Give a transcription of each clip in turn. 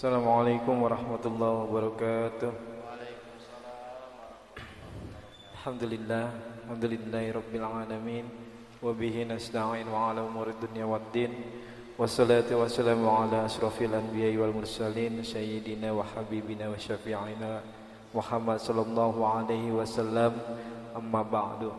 Assalamualaikum warahmatullahi wabarakatuh. Alhamdulillahi rabbil alamin wa bihi nasta'in wa ala umuri dunya waddin. Wassalatu wassalamu ala asrofil anbiya'i wal mursalin sayyidina wa habibina wa syafi'ina Muhammad sallallahu alaihi wasallam. Amma ba'du.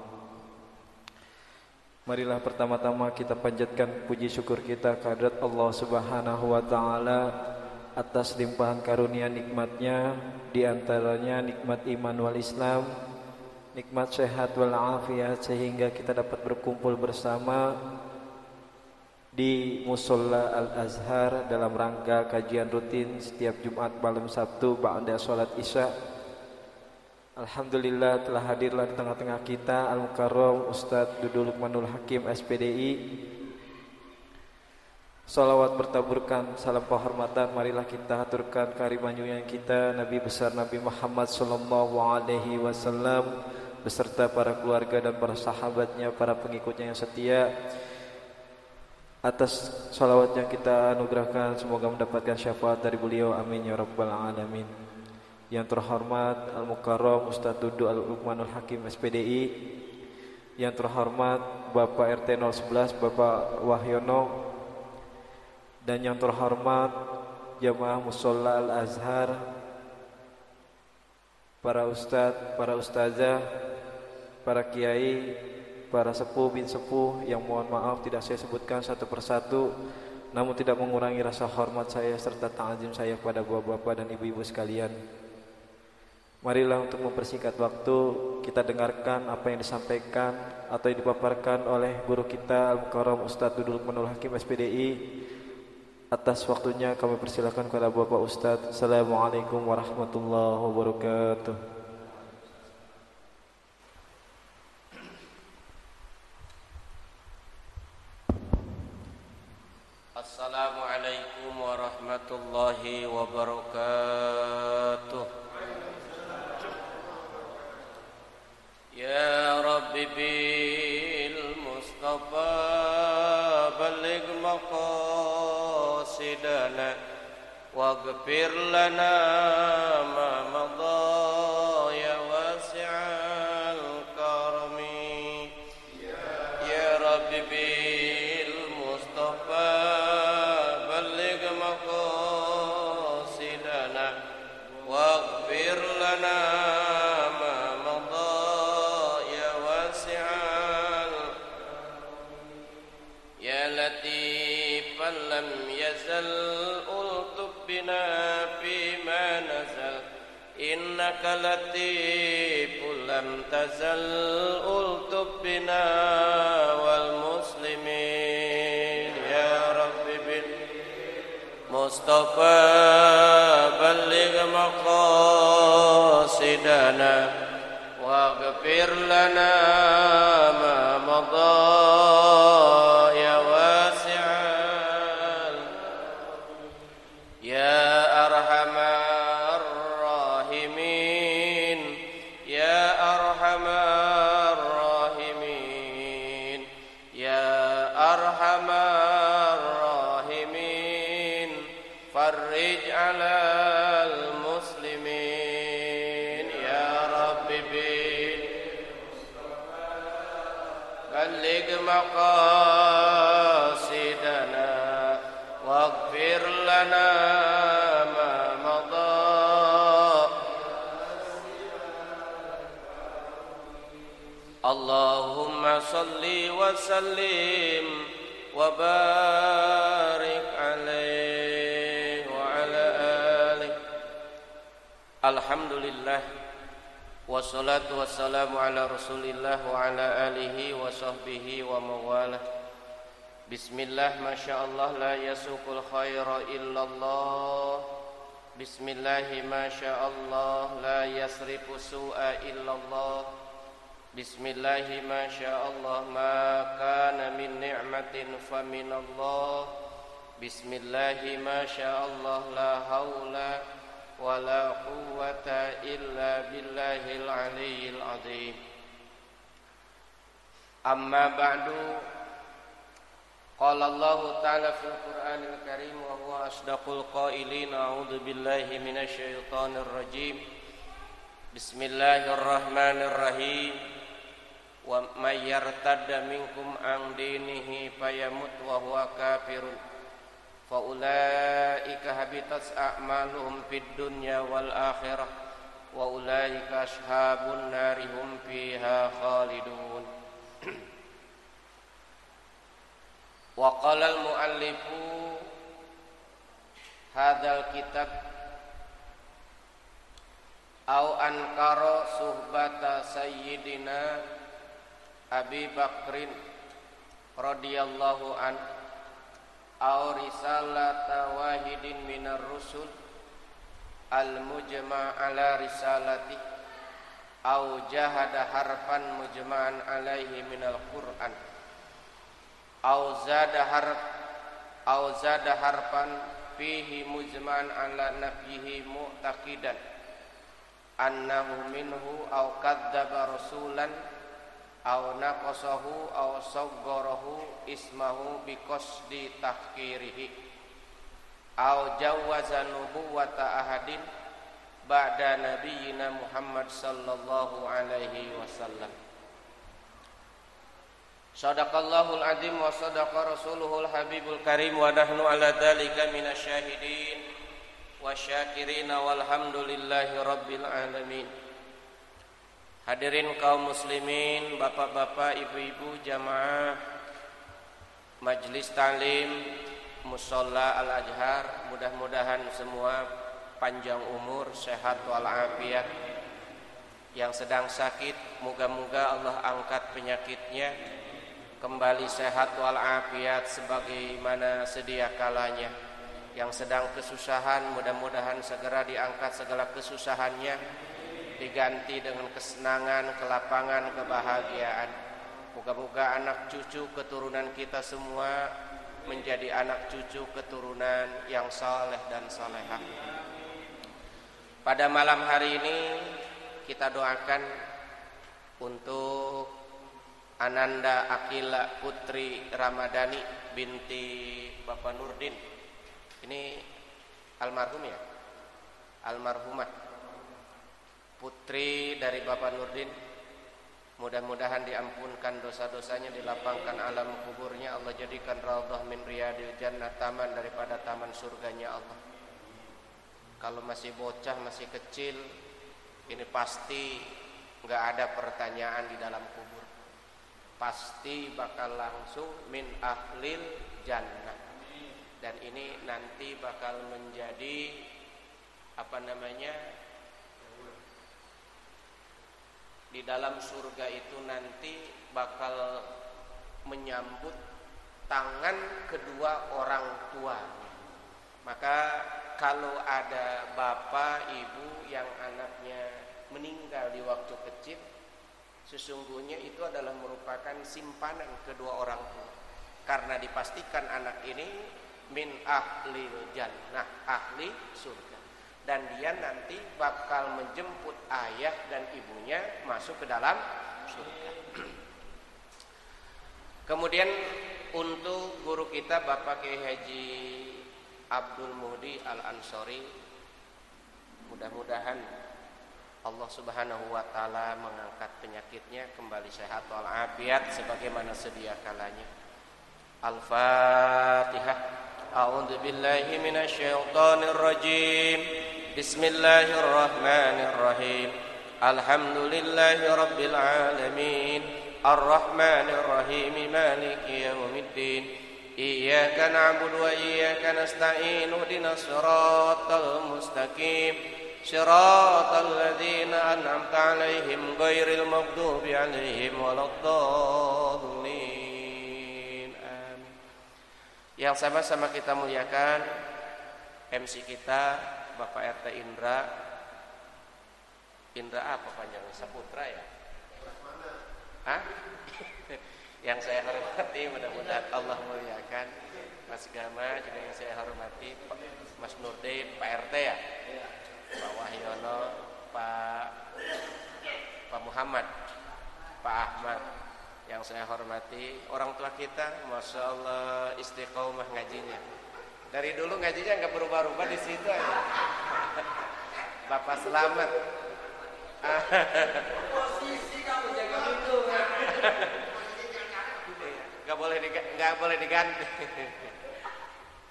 Marilah pertama-tama kita panjatkan puji syukur kita kehadrat Allah Subhanahu wa taala atas limpahan karunia nikmatnya, di antaranya nikmat iman wal Islam, nikmat sehat wal afiat, sehingga kita dapat berkumpul bersama di Musholla Al-Azhar dalam rangka kajian rutin setiap Jumat malam Sabtu ba'da sholat Isya. Alhamdulillah telah hadirlah di tengah-tengah kita Al-Mukarram Ustadz Dudul Lukmanul Hakim SPDI. Salawat bertaburkan, salam penghormatan marilah kita haturkan keharibanjuan kita Nabi besar Nabi Muhammad sallallahu alaihi wasallam beserta para keluarga dan para sahabatnya, para pengikutnya yang setia. Atas salawat yang kita anugerahkan semoga mendapatkan syafaat dari beliau, amin ya rabbal alamin. Yang terhormat Al-Mukarram Ustadz Dudu Al-Lukmanul Hakim SPDI, yang terhormat Bapak RT 011 Bapak Wahyono, dan yang terhormat jamaah Musholla Al-Azhar, para ustadz, para ustazah, para kiai, para sepuh bin sepuh yang mohon maaf tidak saya sebutkan satu persatu, namun tidak mengurangi rasa hormat saya serta ta'zim saya kepada bapak-bapak dan ibu-ibu sekalian. Marilah untuk mempersingkat waktu kita dengarkan apa yang disampaikan atau yang dipaparkan oleh guru kita Al-Mukarram Ustadz Dudul Lukmanul Hakim SPDI. Atas waktunya kami persilakan kepada Bapak Ustadz. Assalamualaikum warahmatullahi wabarakatuh. Assalamualaikum warahmatullahi wabarakatuh. Ya Rabbi bil Mustafa baligh maqasidana waghfir lana ma madha ya wasi'al karami. Ya Rabbi bil Mustafa baligh maqasidana waghfir lana ma madha ya wasi'al ya latifan lam yazal ultuf bina fima nazal innaka latifun lam tazal ultuf bina wal muslimin. Ya Rabbi bil Mustafa baligh maqasidana waghfir lana ma madha ya wasi'al ya arhamar rahimin ya arhamar rahimin ya arhamar rahimin farrij alal muslimin. Ya Rabbi bil baligh maqasidana waghfir lana ma madha. Allahumma salli wa sallim wa barik alaihi wa ala alihi. Alhamdulillah wassalatu wassalamu ala rasulillah wa ala alihi wa sahbihi wa mawalah. Bismillah masyaallah la yasuqul khaira illallah. Bismillahi masyaallah la yasrifu su'a illallah. Bismillahi masyaallah ma kana min ni'matin faminallah. Bismillahi masyaallah la haula wala quwwata illa billahil aliyyil azim. Amma ba'du. Qala Allah Ta'ala fil Qur'anil Karim wa huwa asdaqul qailin. A'udzu billahi minasy syaithanir rajim. Bismillahirrahmanirrahim. Wa may yartadda minkum an dinihi fayamut wa huwa kafirun fa ulaika habitat a'maluhum fid dunya wal akhirah wa ulaika ashabun nari hum fiha khalidun. Wa qala al muallifu hadzal kitab au ankara suhbata sayyidina Abi Bakrin radhiyallahu an au risalata wahidin minar rusul al mujma' ala risalati au jahada harfan mujma'an alaihi minal Qur'an au zada harfan fihi mujma'an ala nafyihi mu'taqidan annahu minhu au kadzdzaba rasulan au naqasahu au saggarahu ismahu biqasdi tahqirihi au jawaza nubuwata ahadin ba'da nabiyyina Muhammad sallallahu alaihi wasallam. Shadaqallahul azim wa sadaqa rasuluhul habibul karim wa nahnu ala dzalika minasyahidin wa syakirin walhamdulillahi rabbil alamin. Hadirin kaum muslimin, bapak-bapak, ibu-ibu, jamaah Majlis Ta'lim Musholla Al-Azhar, mudah-mudahan semua panjang umur, sehat walafiat. Yang sedang sakit, moga-moga Allah angkat penyakitnya, kembali sehat walafiat sebagaimana sedia kalanya. Yang sedang kesusahan, mudah-mudahan segera diangkat segala kesusahannya, diganti dengan kesenangan, kelapangan, kebahagiaan. Moga-moga anak cucu keturunan kita semua menjadi anak cucu keturunan yang saleh dan salehah. Pada malam hari ini kita doakan untuk Ananda Akila Putri Ramadhani binti Bapak Nurdin. Ini almarhum ya? Almarhumah putri dari Bapak Nurdin. Mudah-mudahan diampunkan dosa-dosanya, dilapangkan alam kuburnya, Allah jadikan raudhah min riyadil jannah, taman daripada taman surganya Allah. Kalau masih bocah, masih kecil, ini pasti nggak ada pertanyaan di dalam kubur. Pasti bakal langsung min ahlil jannah. Dan ini nanti bakal menjadi di dalam surga itu nanti bakal menyambut tangan kedua orang tua. Maka kalau ada bapak ibu yang anaknya meninggal di waktu kecil, sesungguhnya itu adalah merupakan simpanan kedua orang tua, karena dipastikan anak ini min ahlil jannah, ahli surga, dan dia nanti bakal menjemput ayah dan ibunya masuk ke dalam surga. Kemudian untuk guru kita Bapak Kiai Haji Abdul Muhdi Al-Ansori, mudah-mudahan Allah Subhanahu wa taala mengangkat penyakitnya, kembali sehat walafiat sebagaimana sedia kalanya. Al-Fatihah. A'udzu billahi minasy syaithanir rajim. Bismillahirrahmanirrahim. Alhamdulillahi rabbil alamin. Arrahmanir rahim. Maliki yaumiddin. Iyyaka na'budu wa iyyaka nasta'in. Ihdinas siratal mustaqim. Siratal ladzina an'amta 'alaihim ghairil maghdubi 'alaihim waladdallin. Yang sama-sama kita muliakan MC kita Bapak RT Indra apa panjangnya? Saputra ya? Hah? Yang saya hormati, mudah-mudahan Allah muliakan Mas Gama, juga yang saya hormati Mas Nurdin, Pak RT ya? Pak Wahyono, Pak Muhammad, Pak Ahmad. Yang saya hormati orang tua kita, masya Allah istiqomah ngajinya. Dari dulu ngajinya nggak berubah-ubah di situ aja. Bapak Selamat. Posisi kamu jaga itu. Nggak boleh diganti.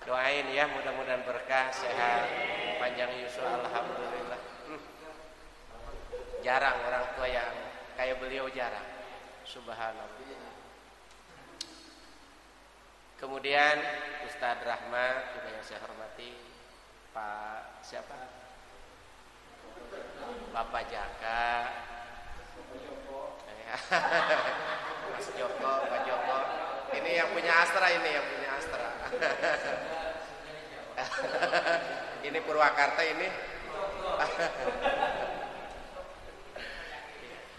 Doain ya, mudah-mudahan berkah, sehat, panjang yuswa, alhamdulillah. Jarang orang tua yang kayak beliau, jarang. Subhanallah. Kemudian Ustadz Rahmat juga yang saya hormati, Pak siapa? Bapak Jaka, Mas Joko, Pak Joko. Ini yang punya Astra, ini yang punya Astra. Ini Purwakarta ini.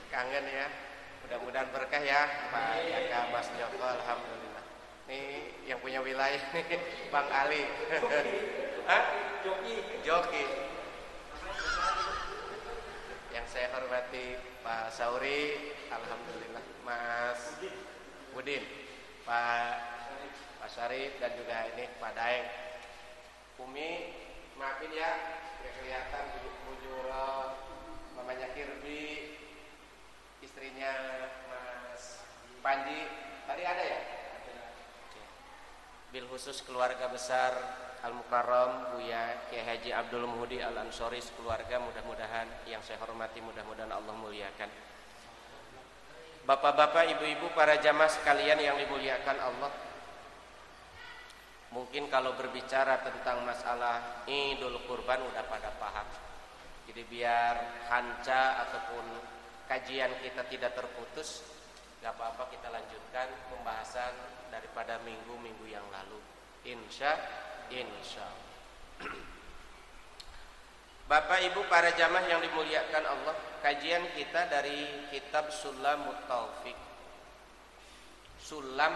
Kangen ya. Mudah-mudahan berkah ya Pak Jaka, Mas Joko, alhamdulillah. Ini yang punya wilayah nih Bang Ali. Hah? Joki. Yang saya hormati Pak Sauri, alhamdulillah. Mas Budin, Pak Syarif, dan juga ini Pak Daeng. Umi, maafin ya, tidak kelihatan Bu Juro, mamanya Kirby, istrinya Mas Panji. Tadi ada ya? Bil khusus keluarga besar Al-Mukarram Buya Kiai Haji Abdul Muhdi Al-Ansori, keluarga, mudah-mudahan yang saya hormati, mudah-mudahan Allah muliakan. Bapak-bapak, ibu-ibu, para jamaah sekalian yang dimuliakan Allah. Mungkin kalau berbicara tentang masalah Idul Kurban udah pada paham. Jadi biar hanca ataupun kajian kita tidak terputus, gak apa-apa, kita lanjutkan pembahasan daripada minggu-minggu yang lalu. Insya Allah. Bapak Ibu para jamaah yang dimuliakan Allah, kajian kita dari kitab Sulamut Taufik. Sulam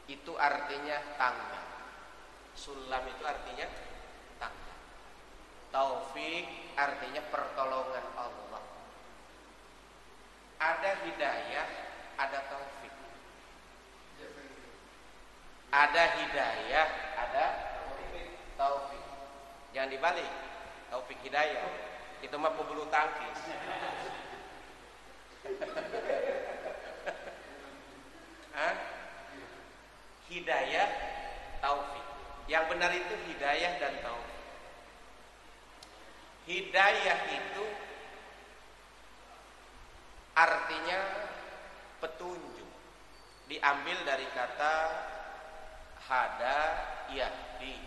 itu artinya tangga. Sulam itu artinya tangga. Taufik artinya pertolongan Allah. Ada hidayah, ada taufik. Ada hidayah, ada taufik. Jangan dibalik. Taufik hidayah itu mah pebulu tangkis. Hidayah, taufik. Yang benar itu hidayah dan taufik. Hidayah itu artinya petunjuk. Diambil dari kata hada yahdi,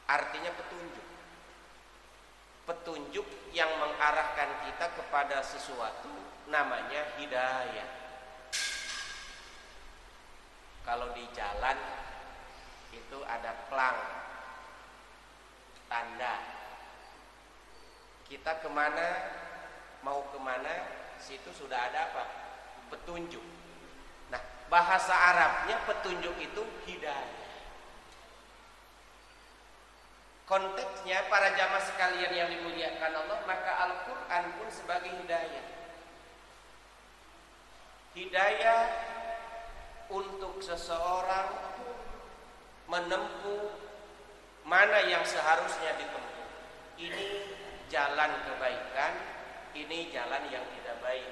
artinya petunjuk. Petunjuk yang mengarahkan kita kepada sesuatu namanya hidayah. Kalau di jalan itu ada plang, tanda. Kita kemana, mau kemana, situ sudah ada apa? Petunjuk. Nah, bahasa Arabnya petunjuk itu hidayah. Konteksnya para jamaah sekalian yang dimuliakan Allah, maka Al-Quran pun sebagai hidayah. Hidayah untuk seseorang menempuh mana yang seharusnya ditempuh. Ini jalan kebaikan, ini jalan yang tidak baik.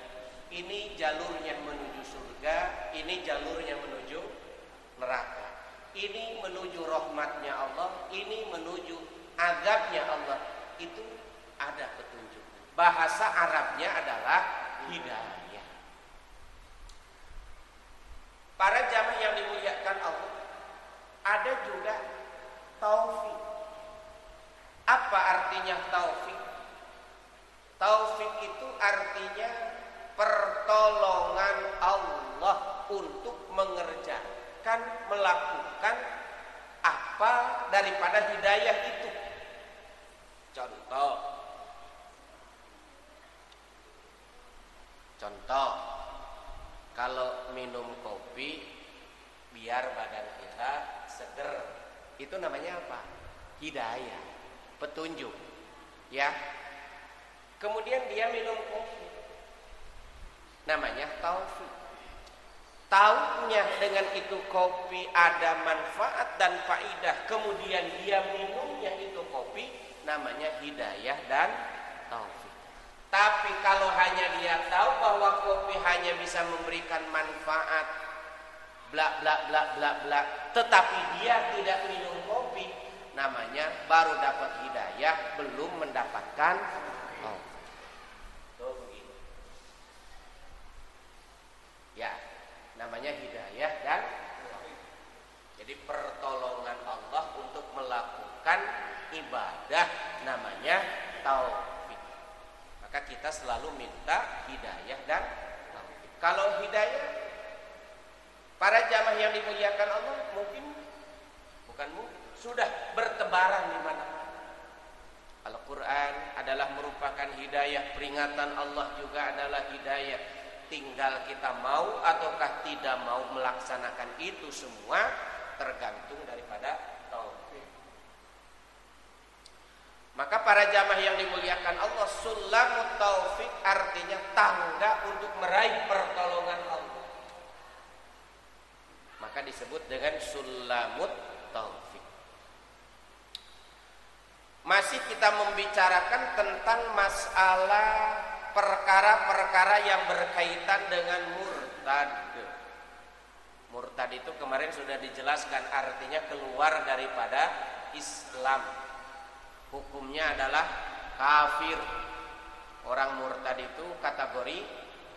Ini jalurnya menuju surga, ini jalurnya menuju neraka. Ini menuju rahmatnya Allah, ini menuju azabnya Allah. Itu ada petunjuk. Bahasa Arabnya adalah hidayah. Para jamaah yang dimuliakan Allah, ada juga taufik. Apa artinya taufik? Taufik itu artinya pertolongan Allah untuk mengerjakan, melakukan apa daripada hidayah itu. Contoh, kalau minum kopi biar badan kita seger, itu namanya apa? Hidayah, petunjuk. Ya. Kemudian dia minum kopi. namanya taufik. Taunya dengan itu kopi ada manfaat dan faidah, kemudian dia minumnya itu kopi, namanya hidayah dan taufik. Tapi kalau hanya dia tahu bahwa kopi hanya bisa memberikan manfaat, bla bla bla bla bla, tetapi dia tidak minum kopi, namanya baru dapat hidayah, belum mendapatkan taufik. Ya, namanya hidayah dan jadi pertolongan Allah untuk melakukan ibadah, namanya taufik. Maka kita selalu minta hidayah dan taufik. Kalau hidayah, para jamaah yang dimuliakan Allah mungkin sudah bertebaran di mana-mana. Al-Quran adalah merupakan hidayah, peringatan Allah juga adalah hidayah. Tinggal kita mau ataukah tidak mau melaksanakan itu semua, tergantung daripada taufik. Maka para jamaah yang dimuliakan Allah, sulamut taufik artinya tangga untuk meraih pertolongan Allah. Maka disebut dengan sulamut taufik. Masih kita membicarakan tentang masalah perkara-perkara yang berkaitan dengan murtad. Murtad itu kemarin sudah dijelaskan, artinya keluar daripada Islam. Hukumnya adalah kafir. Orang murtad itu kategori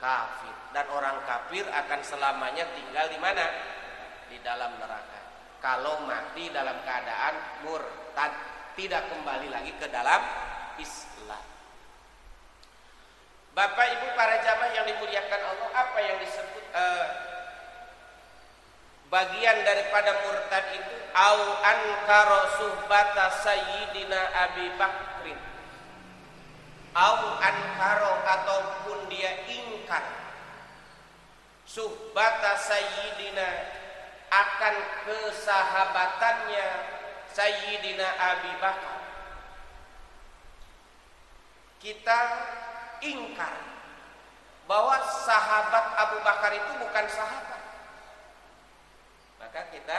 kafir, dan orang kafir akan selamanya tinggal di mana? Di dalam neraka. Kalau mati dalam keadaan murtad, tidak kembali lagi ke dalam Islam. Bapak Ibu para jamaah yang dimuliakan Allah, apa yang disebut bagian daripada murtad itu? Au ankara suhbata sayyidina Abi Bakrin. Au ankara, ataupun dia ingkar suhbata sayyidina, akan kesahabatannya Sayyidina Abi Bakar. Kita ingkar bahwa sahabat Abu Bakar itu bukan sahabat, maka kita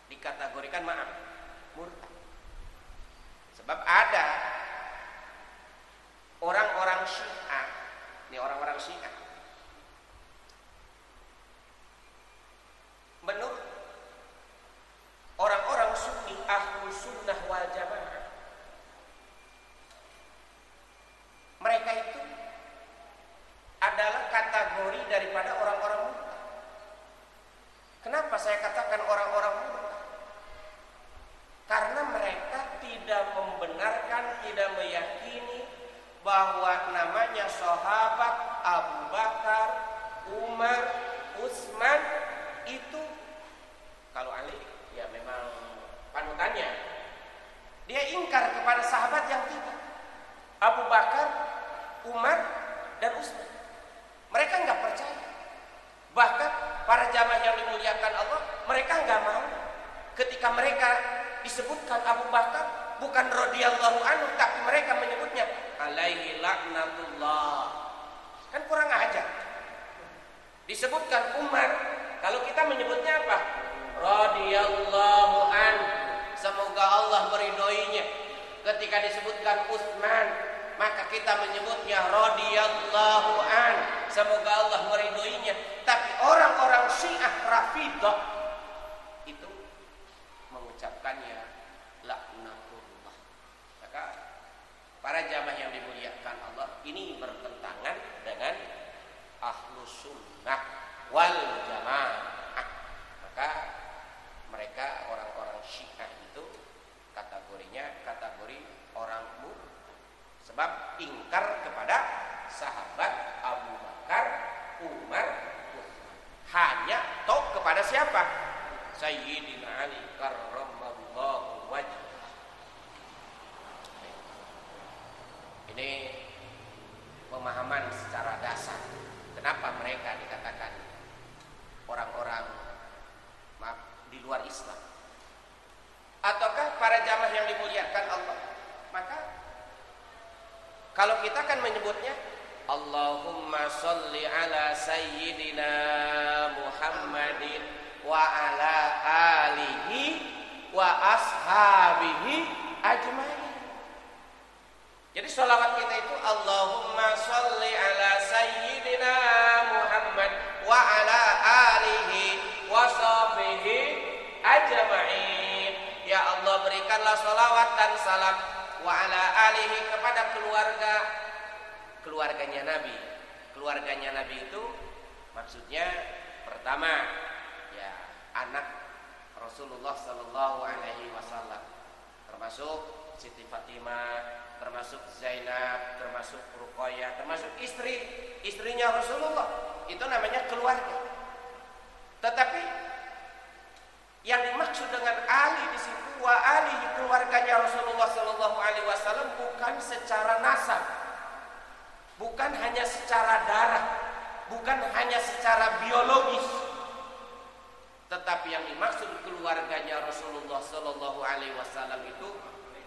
dikategorikan murtad. Sebab ada orang-orang Syiah, ini orang-orang Syiah, menurut orang-orang Sunni ahlu sunnah wal jamaah, mereka itu adalah kategori daripada orang-orang murtad. Kenapa saya katakan orang-orang murtad? Karena mereka tidak membenarkan, tidak meyakini bahwa namanya sahabat Abu Bakar, Umar, Utsman itu, kalau Ali ya memang panutannya, dia ingkar kepada sahabat yang tidak. Abu Bakar, Umar, dan Utsman, mereka nggak percaya. Bahkan para jamaah yang dimuliakan Allah, mereka nggak mau ketika mereka disebutkan Abu Bakar bukan radhiyallahu anhu, tapi mereka menyebutnya alaihi laknatullah. Kan kurang ajar. Disebutkan Umar, kalau kita menyebutnya apa? Radhiyallahu anhu, semoga Allah meridhoinya. Ketika disebutkan Utsman, maka kita menyebutnya radhiyallahu an, semoga Allah meridhoinya. Tapi orang-orang Syiah Rafidhah itu mengucapkannya laknatullah. Maka para jamaah yang dimuliakan Allah, ini bertentangan dengan ahlu sunnah wal jamaah. Maka mereka orang-orang Syiah itu kategorinya kategori orang murtad. Sebab ingkar kepada sahabat Abu Bakar, Umar, Utsman. Hanya tok kepada siapa? Sayyidina Ali karramallahu wajhah. Ini pemahaman secara dasar. Kenapa mereka dikatakan orang-orang di luar Islam? Ataukah para jamaah yang dimuliakan Allah? Maka kalau kita kan menyebutnya Allahumma sholli ala sayyidina Muhammadin wa ala alihi wa ashabihi ajmain. Jadi sholawat kita itu Allahumma sholli ala sayyidina Muhammad wa ala alihi wa sahbihi ajmain. Ya Allah, berikanlah sholawat dan salam wa ala alihi kepada keluarganya Nabi. Keluarganya Nabi itu maksudnya pertama ya anak Rasulullah sallallahu alaihi wasallam, termasuk Siti Fatimah, termasuk Zainab, termasuk Ruqayyah, termasuk istrinya Rasulullah. Itu namanya keluarga. Tetapi yang dimaksud dengan ali di situ wa alihi, keluarganya Rasulullah sallallahu alaihi wasallam, bukan secara nasab, bukan hanya secara darah, bukan hanya secara biologis, tetapi yang dimaksud keluarganya Rasulullah sallallahu alaihi wasallam itu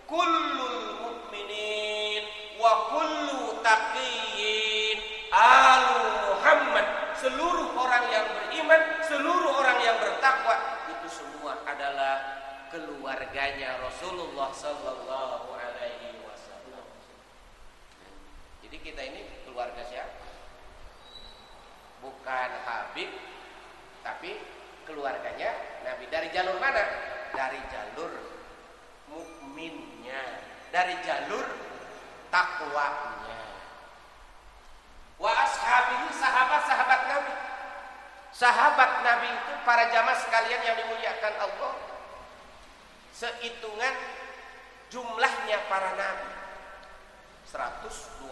kullul mukminin wa kullu taqiyyin alu Muhammad, seluruh orang yang beriman, seluruh orang yang bertakwa, itu semua adalah keluarganya Rasulullah sallallahu alaihi wasallam. Jadi kita ini keluarga siapa? Bukan Habib, tapi keluarganya Nabi. Dari jalur mana? Dari jalur mukminnya, dari jalur takwanya. Wa ashabihi, sahabat-sahabat Nabi. Sahabat Nabi itu para jamaah sekalian yang dimuliakan Allah, sehitungan jumlahnya para nabi 124.000.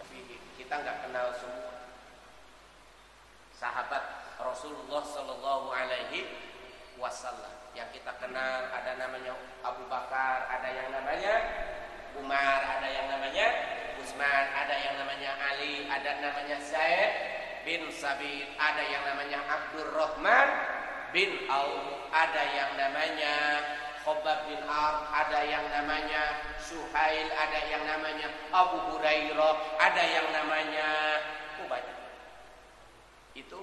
Tapi kita nggak kenal semua sahabat Rasulullah sallallahu alaihi wasallam. Yang kita kenal ada namanya Abu Bakar, ada yang namanya Umar, ada yang namanya Utsman, ada yang namanya Ali, ada namanya Zaid bin Sabit, ada yang namanya Abdurrahman bin Auf, ada yang namanya Khobab bin Ar, ada yang namanya Suhail, ada yang namanya Abu Hurairah, ada yang namanya banyak. Itu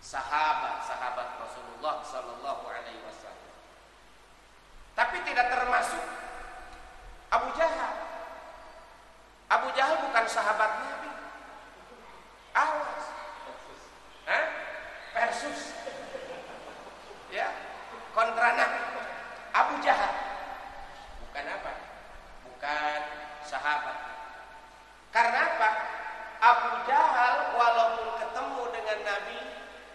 sahabat-sahabat Rasulullah sallallahu alaihi wasallam. Tapi tidak termasuk Abu Jahal. Abu Jahal bukan sahabat Nabi. Awas. Versus ya, kontra Nabi. Abu Jahal bukan apa? Bukan sahabat. Karena apa? Abu Jahal walaupun ketemu dengan Nabi,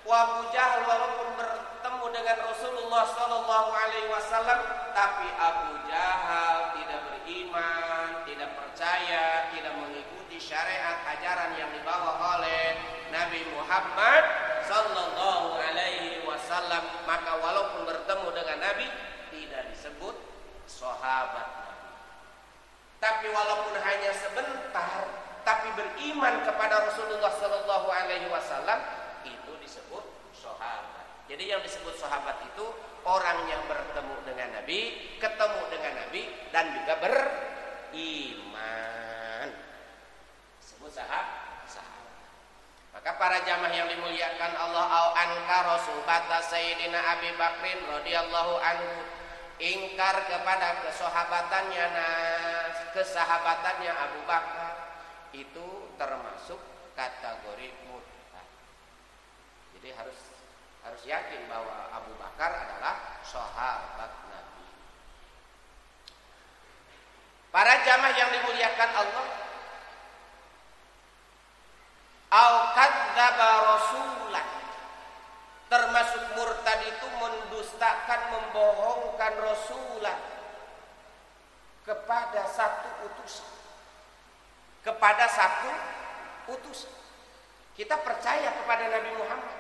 Abu Jahal walaupun bertemu dengan Rasulullah sallallahu alaihi wasallam, tapi Abu Jahal tidak beriman, tidak percaya, tidak mengikuti syariat ajaran yang dibawa oleh Nabi Muhammad sallallahu alaihi wasallam. Maka walaupun bertemu dengan Nabi, tidak disebut sahabat Nabi. Tapi walaupun hanya sebentar, tapi beriman kepada Rasulullah sallallahu alaihi wasallam, itu disebut sahabat. Jadi yang disebut sahabat itu orang yang bertemu dengan Nabi, ketemu dengan Nabi, dan juga beriman. Disebut sahabat. Maka para jamaah yang dimuliakan Allah, au ankara suhbata Sayyidina Abi Bakrin radhiyallahu anhu, ingkar kepada kesahabatannya Abu Bakar, itu termasuk kategori murtad. Jadi harus yakin bahwa Abu Bakar adalah sahabat Nabi. Para jamaah yang dimuliakan Allah, au kadzdzaba rasulah, termasuk murtad itu mendustakan, membohongkan Rasulullah kepada satu utusan. Kita percaya kepada Nabi Muhammad,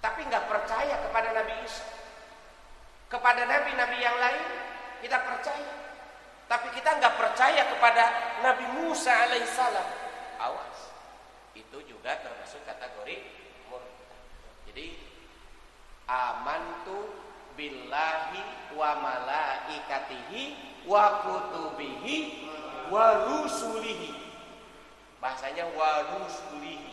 tapi nggak percaya kepada Nabi Isa. Kepada nabi-nabi yang lain kita percaya, tapi kita nggak percaya kepada Nabi Musa alaihissalam. Awas, itu juga termasuk kategori murtad. Jadi amantu billahi wa malaikatihi wa kutubihi wa rusulihi. Bahasanya wa rusulihi.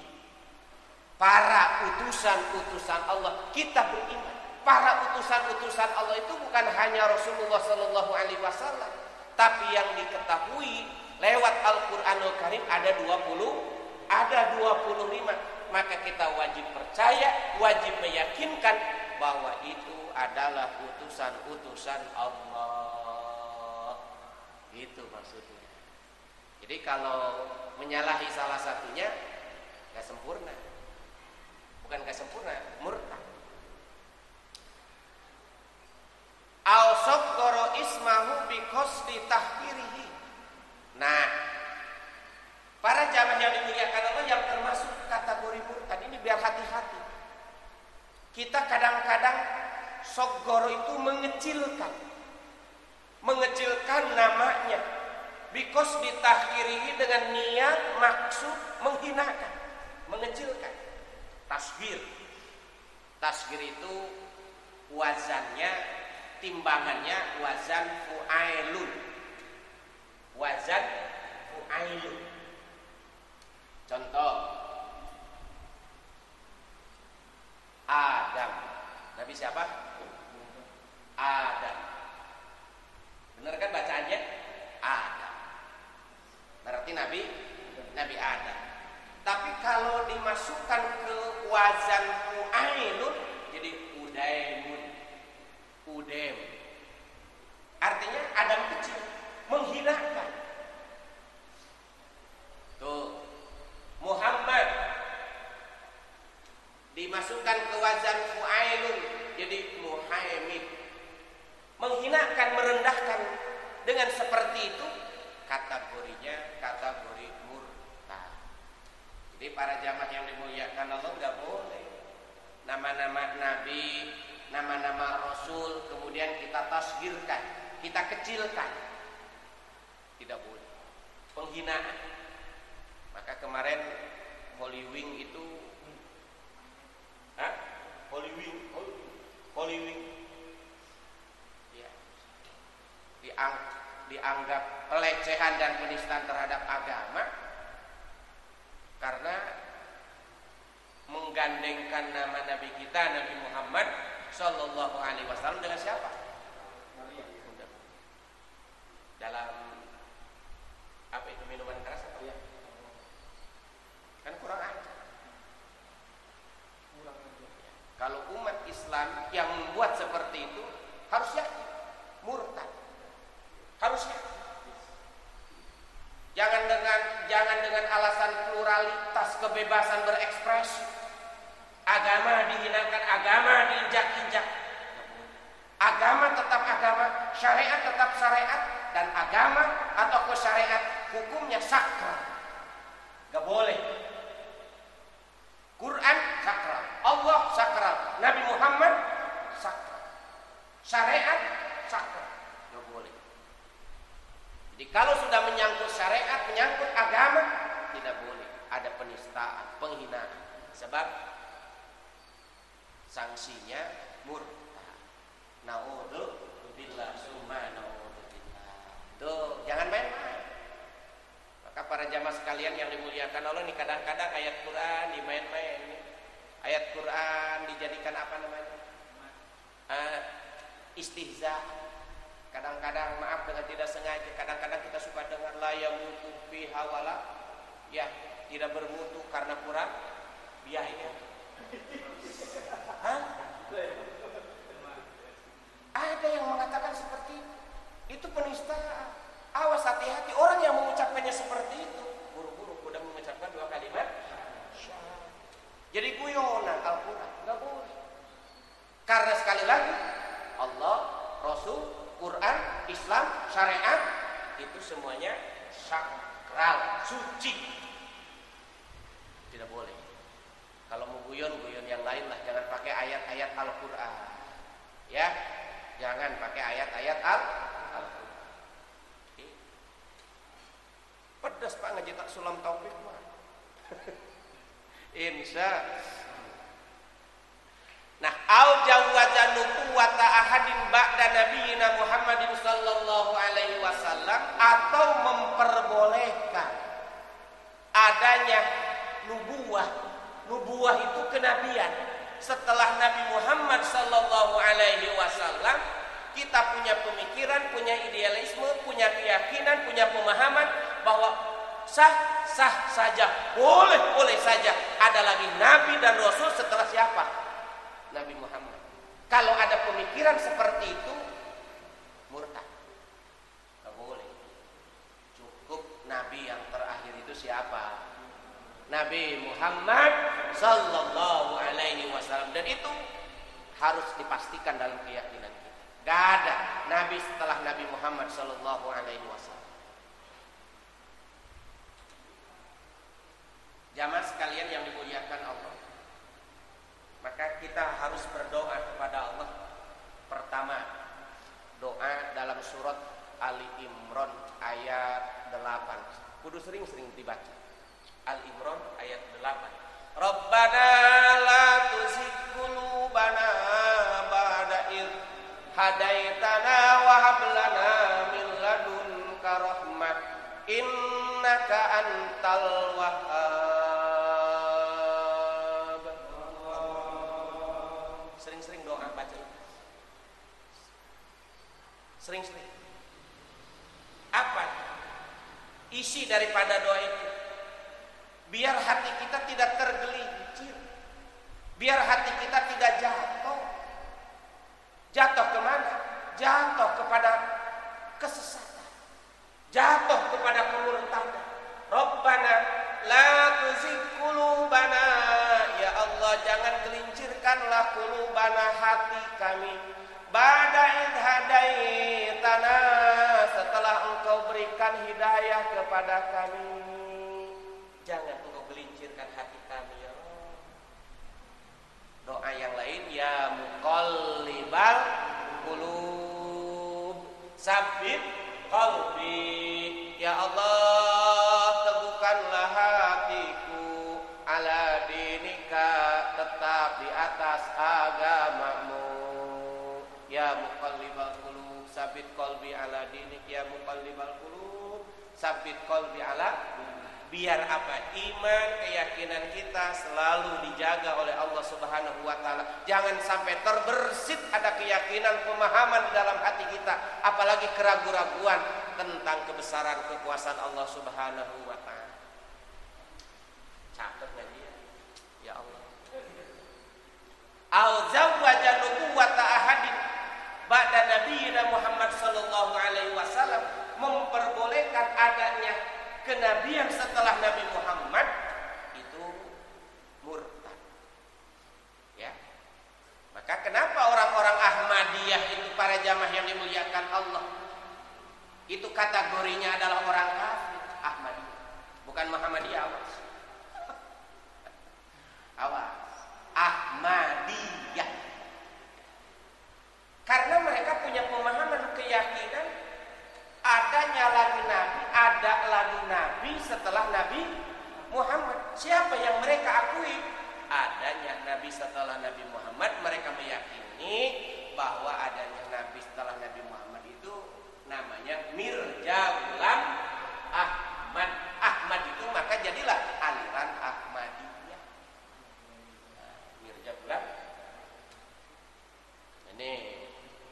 Para utusan-utusan Allah, kita beriman. Para utusan-utusan Allah itu bukan hanya Rasulullah sallallahu alaihi wasallam, tapi yang diketahui lewat Al-Qur'anul Karim ada 25. Maka kita wajib percaya, wajib meyakinkan bahwa itu adalah utusan-utusan Allah. Itu maksudnya. Jadi kalau menyalahi salah satunya gak sempurna. Bukan gak sempurna, murtad. Au saqqara ismahu bi qasdi tahqirihi. Nah, para jamaah yang dimuliakan Allah yang termasuk kategori murtad ini biar hati-hati. Kita kadang-kadang saqqara itu mengecilkan namanya. Bi qasdi tahqirihi dengan niat maksud menghinakan, mengecilkan. Tasghir itu wazannya, timbangannya wazan fu'ailun. Contoh Adam. Nabi siapa? Adam. Benar kan bacaannya? Adam. Berarti Nabi Adam. Tapi kalau dimasukkan ke wazan fu'ailun jadi udem. Artinya Adam kecil, menghinakan. Tuh, Muhammad dimasukkan ke wazan fu'ailun jadi muhaimid. Menghinakan, merendahkan. Dengan seperti itu kategorinya kategori murtad. Jadi para jamaah yang dimuliakan Allah enggak boleh nama-nama nabi, nama-nama rasul kemudian kita tasghirkan, kita kecilkan. Tidak boleh. Penghinaan. Maka kemarin Holy Wing itu Holy Wing ya, dianggap pelecehan dan penistaan terhadap agama karena menggandengkan nama Nabi kita, Nabi Muhammad Sallallahu Alaihi Wasallam dengan siapa? Dalam apa itu, minuman keras apa ya? Kan kurang ajar. Kalau umat Islam yang membuat seperti itu harus yakin murtad. Harus yakin. Jangan dengan alasan pluralitas, kebebasan berekspresi. Agama dihinakan, agama diinjak-injak. Agama tetap agama, syariat tetap syariat, dan agama atau syariat hukumnya sakral. Gak boleh. Quran sakral, Allah sakral, Nabi Muhammad sakral, syariat sakral. Gak boleh. Jadi kalau sudah menyangkut syariat, menyangkut agama, tidak boleh ada penistaan, penghinaan. Sebab sanksinya murtad. Naudzubillah summa naudzubillah. Tuh, jangan main-main. Maka para jamaah sekalian yang dimuliakan Allah, ini kadang-kadang ayat Quran dimain-main. Ayat Quran dijadikan apa namanya? Istihza. Kadang-kadang maaf dengan tidak sengaja, kadang-kadang kita suka dengar la yamutu fiha wala, ya tidak bermutu karena kurang biaya. Hah? Ada yang mengatakan seperti itu. Itu penistaan. Awas, hati-hati orang yang mengucapkannya seperti itu. Buru-buru udah mengucapkan 2 kalimat syahadat. Jadi guyonan Al-Quran, enggak boleh. Karena sekali lagi Allah, Rasul, Quran, Islam, syariat itu semuanya sakral, suci. Tidak boleh. Kalau mau guyon yang lain lah, jangan pakai ayat-ayat Al-Quran. Ya, jangan pakai ayat-ayat Al-Quran. Pedas Pak ngaji tak sulam taufik mah. Insya. Nah, au jawwaza nubuwata ahadin ba'da nabiyina Muhammadin sallallahu alaihi wasallam, atau adanya nubuah. Nubuah itu kenabian. Setelah Nabi Muhammad sallallahu alaihi wasallam, kita punya pemikiran, punya idealisme, punya keyakinan, punya pemahaman bahwa sah saja, boleh saja ada lagi nabi dan rasul setelah siapa? Nabi Muhammad. Kalau ada pemikiran seperti itu, murtad. Tidak boleh. Cukup nabi yang terakhir itu siapa? Nabi Muhammad sallallahu alaihi wasallam, dan itu harus dipastikan dalam keyakinan kita. Gak ada nabi setelah Nabi Muhammad sallallahu alaihi wasallam. Jamaah sekalian yang dimuliakan Allah, maka kita harus berdoa kepada Allah. Pertama, doa dalam surat Ali Imran ayat 8. Kudu sering-sering dibaca. Ali Imran ayat 8. Rabbana la tuzigh qulubana ba'da id hadaitana wa hab lana min ladunka rahmah innaka antal wahhab. Sering-sering doa baca. Sering-sering. Apa isi daripada doa itu? Biar hati kita tidak tergelincir, biar hati kita tidak jatuh. Jatuh kemana? Jatuh kepada kesesatan, jatuh kepada kemurtadan. Rabbana la tuzigh qulubana, ya Allah jangan gelincirkanlah qulubana, hati kami, ba'da idh hadaitana, setelah Engkau berikan hidayah kepada kami. Jangan Engkau gelincirkan hati kami ya Allah. Doa yang lain, ya muqallibal qulub sabbit qalbi, ya Allah teguhkanlah hatiku ala dinika, tetap di atas agamamu. Ya muqallibal qulub sabbit qalbi ala dinik, ya muqallibal qulub sabbit qalbi ala. Biar apa? Iman, keyakinan kita selalu dijaga oleh Allah Subhanahu wa taala. Jangan sampai terbersit ada keyakinan, pemahaman di dalam hati kita, apalagi keraguan-raguan tentang kebesaran kekuasaan Allah Subhanahu wa taala. Catat enggak dia? Ya Allah. Au zawwaja nubuwata ahadin ba'da nabiyina Muhammad sallallahu alaihi wasallam, memperbolehkan adanya kenabian setelah Nabi Muhammad itu murtad. Ya. Maka kenapa orang-orang Ahmadiyah itu, para jamaah yang dimuliakan Allah, itu kategorinya adalah orang kafir? Ahmadiyah, bukan Muhammadiyah. Awas. Awas. Ahmadiyah. Karena mereka punya pemahaman, keyakinan adanya lagi nabi, ada lagi nabi setelah Nabi Muhammad. Siapa yang mereka akui? Adanya nabi setelah Nabi Muhammad. Mereka meyakini bahwa adanya nabi setelah Nabi Muhammad itu namanya Mirza Ghulam Ahmad. Ahmad itu maka jadilah aliran Ahmadiyah. Mirza Ghulam. Ini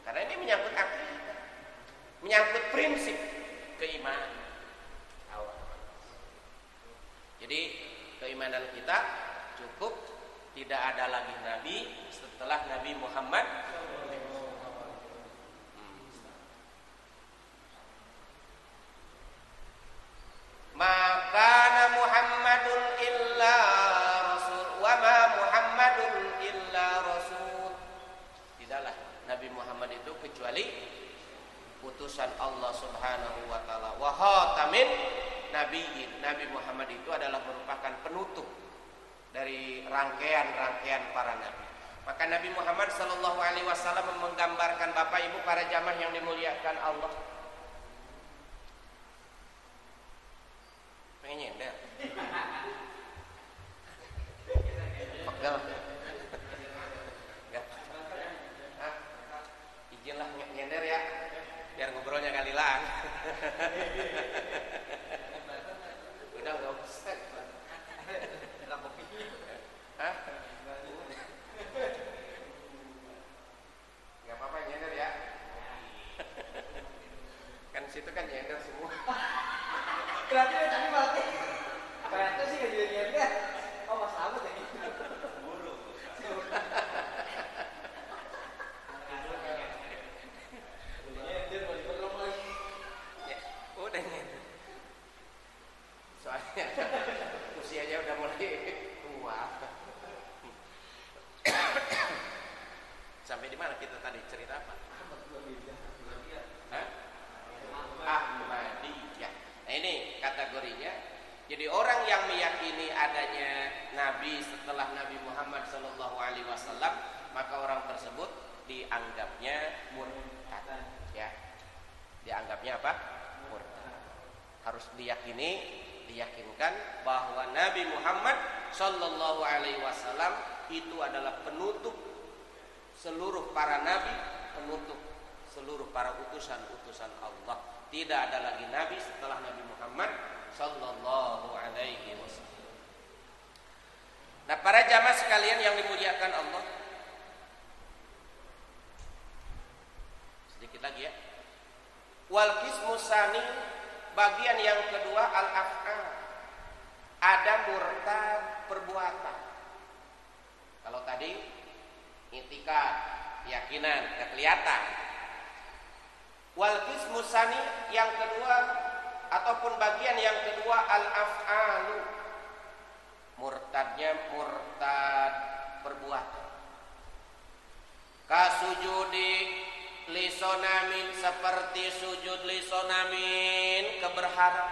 karena ini menyangkut akidah, menyangkut prinsip keimanan awal. Jadi keimanan kita cukup tidak ada lagi nabi setelah Nabi Muhammad. Maka Muhammadun illa rasul wa ma Muhammadun illa rasul. Tidaklah Nabi Muhammad itu kecuali utusan Allah Subhanahu wa taala. Wa khatamin nabiyyin. Nabi Muhammad itu adalah merupakan penutup dari rangkaian-rangkaian para nabi. Maka Nabi Muhammad sallallahu alaihi wasallam menggambarkan, Bapak Ibu para jamaah yang dimuliakan Allah. Pengen nyender. Pegel. Enggak. Hah? Izinlah nyender ya. Biar ngobrolnya kalilan. Udah enggak usah. di mana kita tadi cerita apa? Hah? Ahmadiyah. Nah ini kategorinya. Jadi orang yang meyakini adanya Nabi setelah Nabi Muhammad SAW, maka orang tersebut dianggapnya murtad. Ya, dianggapnya apa? Murtad. Harus diyakinkan bahwa Nabi Muhammad SAW itu adalah penutup seluruh para nabi, penutup seluruh para utusan-utusan Allah. Tidak ada lagi nabi setelah Nabi Muhammad sallallahu alaihi wasallam. Nah, para jamaah sekalian yang dimuliakan Allah, sedikit lagi ya. Wal qismu tsani, bagian yang kedua al-af'al. Ada murtad perbuatan. Kalau tadi i'tiqad, keyakinan, kelihatan. Wal qismu tsani yang kedua ataupun bagian yang kedua al-af'alu. Murtadnya murtad perbuatan. Kasujudi lisonamin, seperti sujud lisonamin ke berhala.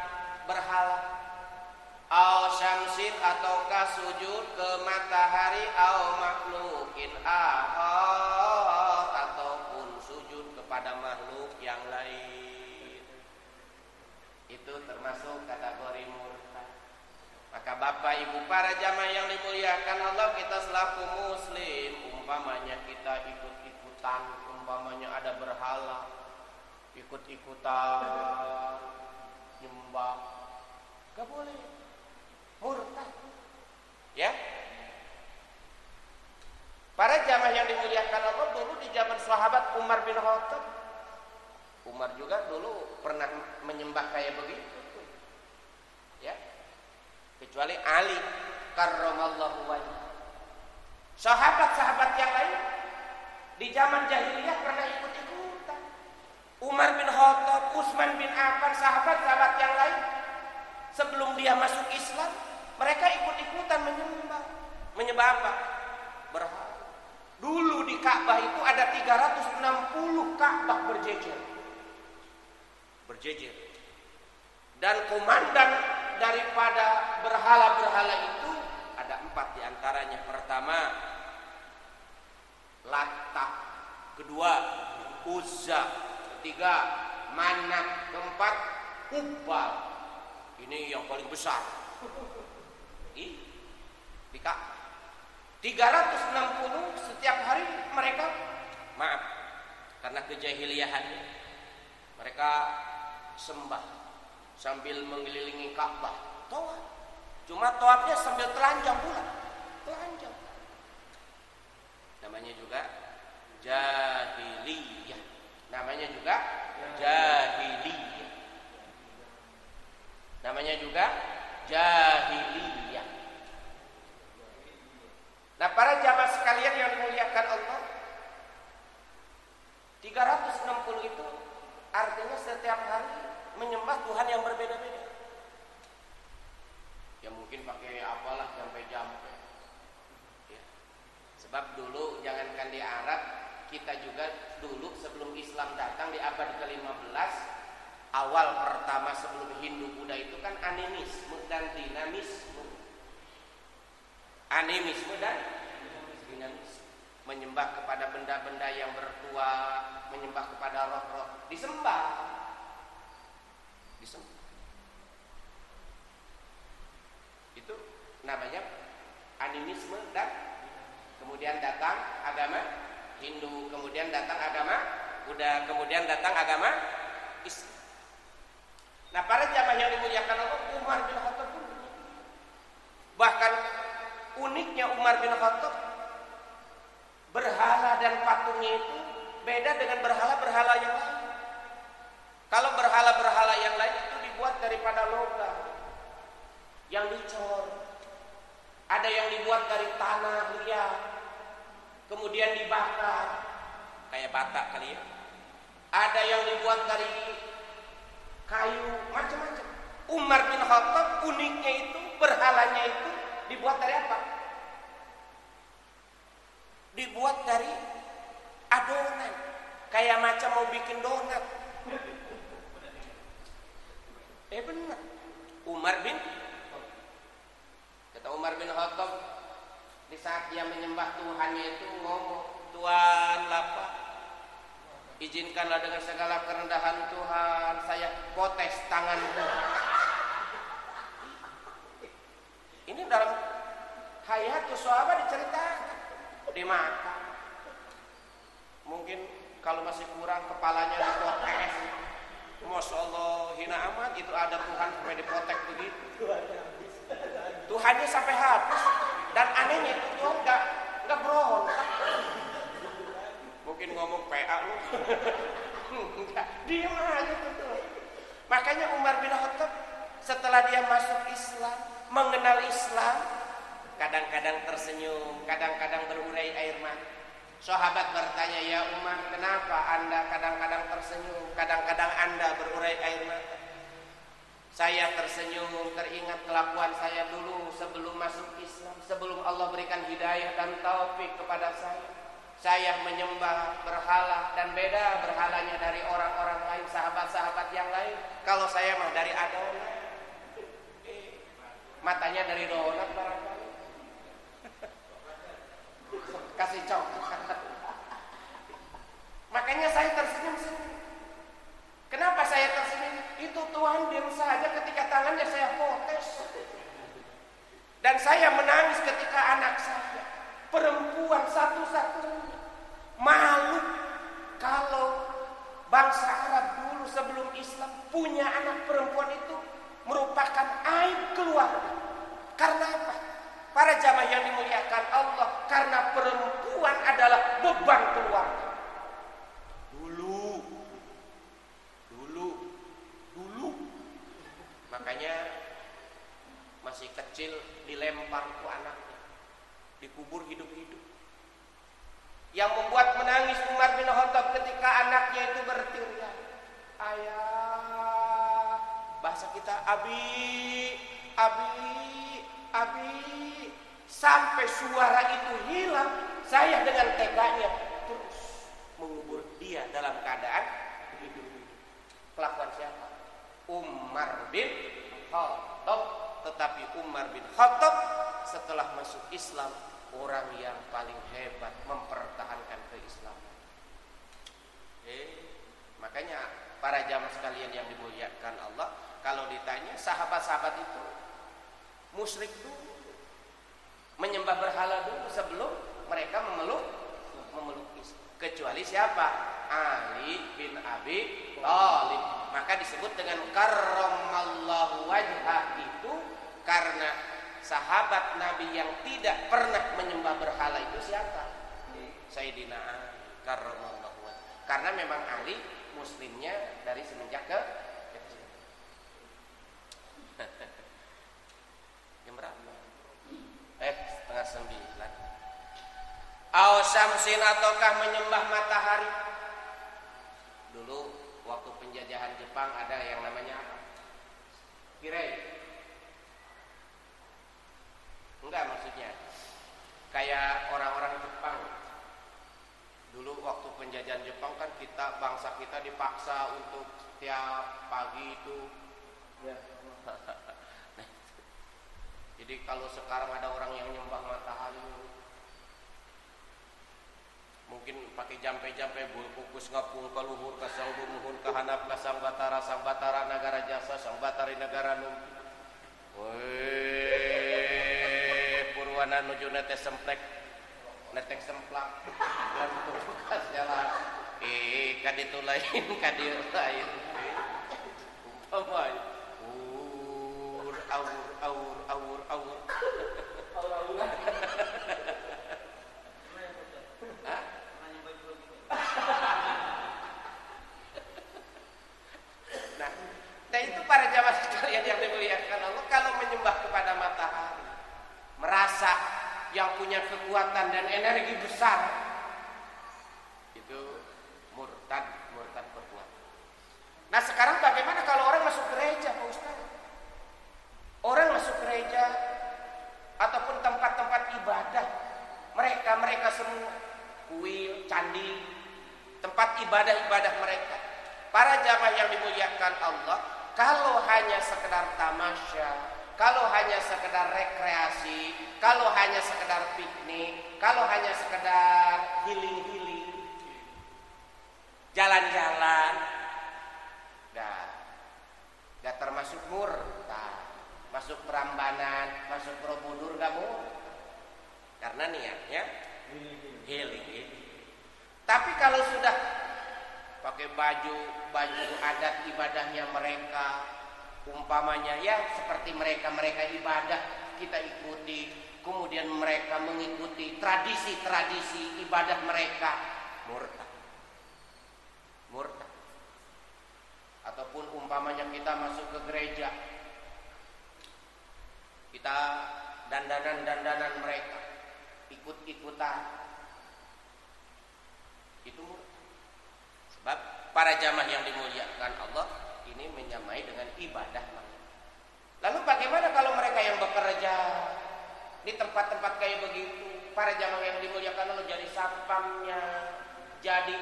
Au syamsin, ataukah sujud ke matahari, au makhlukin ahar, ataupun sujud kepada makhluk yang lain. Itu termasuk kategori murtad. Maka Bapak Ibu para jamaah yang dimuliakan Allah, kita selaku muslim, umpamanya kita ikut-ikutan, umpamanya ada berhala, ikut-ikutan nyembah, gak boleh. Murtad. Ya. Para jamaah yang dimuliakan Allah, dulu di zaman sahabat Umar bin Khattab, Umar juga dulu pernah menyembah kayak begitu. Ya. Kecuali Ali karramallahu wajhah. Sahabat-sahabat yang lain di zaman jahiliyah pernah ikut-ikutan. Umar bin Khattab, Utsman bin Affan, sahabat-sahabat yang lain sebelum dia masuk Islam, mereka ikut-ikutan menyembah apa? Berhala. Dulu di Ka'bah itu ada 360 Ka'bah berjejer. Dan komandan daripada berhala-berhala itu ada 4 diantaranya. Pertama, Latta. Kedua, Uzza. Ketiga, Manat. Keempat, Hubal. Ini yang paling besar. Di Ka'bah 360 setiap hari mereka, maaf, karena kejahiliahannya, mereka sembah sambil mengelilingi Ka'bah, tawaf. Cuma tawafnya sambil telanjang pula, telanjang. Namanya juga jahiliyah. Namanya juga jahiliyah. Namanya juga jahiliyah. Nah, para jamaah sekalian yang dimuliakan Allah, 360 itu artinya setiap hari menyembah Tuhan yang berbeda-beda. Ya mungkin pakai apalah jampe-jampe. Ya. Sebab dulu jangankan di Arab, kita juga dulu sebelum Islam datang di abad ke-15, awal pertama sebelum Hindu Buddha itu kan animisme dan dinamisme. Animisme dan dinamisme. Menyembah kepada benda-benda yang bertua, menyembah kepada roh-roh, disembah. Itu namanya animisme. Dan kemudian datang agama Hindu, kemudian datang agama Buddha, kemudian datang agama Islam. Nah, para jamaah yang dimuliakan Allah, Umar bin Khattab pun bahkan uniknya Umar bin Khattab, berhala dan patungnya itu beda dengan berhala-berhala yang lain. Kalau berhala-berhala yang lain itu dibuat daripada logam yang dicor, ada yang dibuat dari tanah liat kemudian dibakar kayak batak kali ya, ada yang dibuat dari kayu, macam-macam. Umar bin Khattab uniknya itu berhalanya itu dibuat dari apa? Dibuat dari kayak macam mau bikin donat. Benar. Kata Umar bin Khattab, di saat dia menyembah Tuhannya itu ngomong, Tuhan lapar, izinkanlah dengan segala kerendahan Tuhan saya potes tanganku. Ini dalam Hayatus Sahabat diceritakan di Makkah. Mungkin kalau masih kurang kepalanya dipotek. Masya Allah, hina amat itu ada Tuhan sampai dipotek begitu. Tuhannya sampai habis. Dan anehnya itu Tuhan nggak berontak. Mungkin ngomong PA lu. Enggak, diam aja tuh. Makanya Umar bin Khattab setelah dia masuk Islam, mengenal Islam, kadang-kadang tersenyum, kadang-kadang berurai air mata. Sahabat bertanya, ya Umar, kenapa Anda kadang-kadang tersenyum, kadang-kadang Anda berurai air mata? Saya tersenyum, teringat kelakuan saya dulu sebelum masuk Islam, sebelum Allah berikan hidayah dan taufik kepada saya. Saya menyembah berhala dan beda berhalanya dari orang-orang lain, sahabat-sahabat yang lain. Kalau saya mah dari adonan, matanya dari donat barangkali. Kasih contoh. Makanya saya tersenyum-senyum. Kenapa saya tersenyum? Itu Tuhan diam saja ketika tangannya saya potes. Dan saya menangis ketika anak saya, perempuan satu-satunya, malu kalau bangsa Arab dulu sebelum Islam punya anak perempuan itu merupakan aib keluarga. Karena apa? Para jamaah yang dimuliakan Allah, karena perempuan adalah beban keluarga. Dulu. Makanya masih kecil dilempar ke anaknya, dikubur hidup-hidup. Yang membuat menangis Umar bin Khattab ketika anaknya itu berteriak, ayah, bahasa kita abi, sampai suara itu hilang. Saya dengan teganya terus mengubur dia dalam keadaan hidup. Kelakuan siapa? Umar bin Khattab. Tetapi Umar bin Khattab setelah masuk Islam, orang yang paling hebat mempertahankan keislaman. Makanya para jamaah sekalian yang dimuliakan Allah, kalau ditanya sahabat-sahabat itu musyrik dulu, menyembah berhala dulu sebelum mereka memeluk Islam. Kecuali siapa? Ali bin Abi Thalib. Maka disebut dengan karramallahu wajhah itu karena sahabat Nabi yang tidak pernah menyembah berhala itu siapa? Sayyidina Ali karramallahu wajhah. Karena memang Ali muslimnya dari semenjak kecil. Jam berapa? 8:30. Aw syamsin ataukah menyembah matahari? Dulu waktu penjajahan Jepang ada yang namanya apa? Kirei. Enggak, maksudnya kayak orang-orang Jepang. Dulu waktu penjajahan Jepang kan bangsa kita dipaksa untuk setiap pagi itu ya. Jadi kalau sekarang ada orang yang nyembah matahari, mungkin pakai jampe-jampe kukus ngapung ke luhur ke sang dumuhun ke hanap ke sang batara negara jasa sang batari negara numpi. Purwana nuju nete semplek netek semplak dan tugas jalan kaditu lain kadieu lain umpamanya awur Nah itu para jamaah sekalian yang dimuliakan Allah, kalau menyembah kepada matahari merasa yang punya kekuatan dan energi besar, itu murtad perbuatan. Nah sekarang bagaimana kalau orang masuk gereja, Pak Ustaz? Orang masuk gereja ataupun tempat-tempat ibadah, mereka semua kuil, candi, tempat ibadah-ibadah mereka. Para jamaah yang dimuliakan Allah, kalau hanya sekedar tamasya, kalau hanya sekedar rekreasi, kalau hanya sekedar piknik, kalau hanya sekedar healing-healing, jalan-jalan, gak termasuk murtad. Masuk Prambanan, masuk Borobudur gak murtad, karena niatnya healing. Tapi kalau sudah pakai baju adat ibadahnya mereka, umpamanya ya seperti mereka ibadah, kita ikuti, kemudian mereka mengikuti tradisi ibadah mereka, murtad. Ataupun umpamanya kita masuk ke gereja, kita dandanan mereka, ikut-ikutan, itu murtad. Sebab para jamaah yang dimuliakan Allah ini menyamai dengan ibadah. Lalu bagaimana kalau mereka yang bekerja di tempat-tempat kayak begitu? Para jamaah yang dimuliakan Allah jadi satpamnya, jadi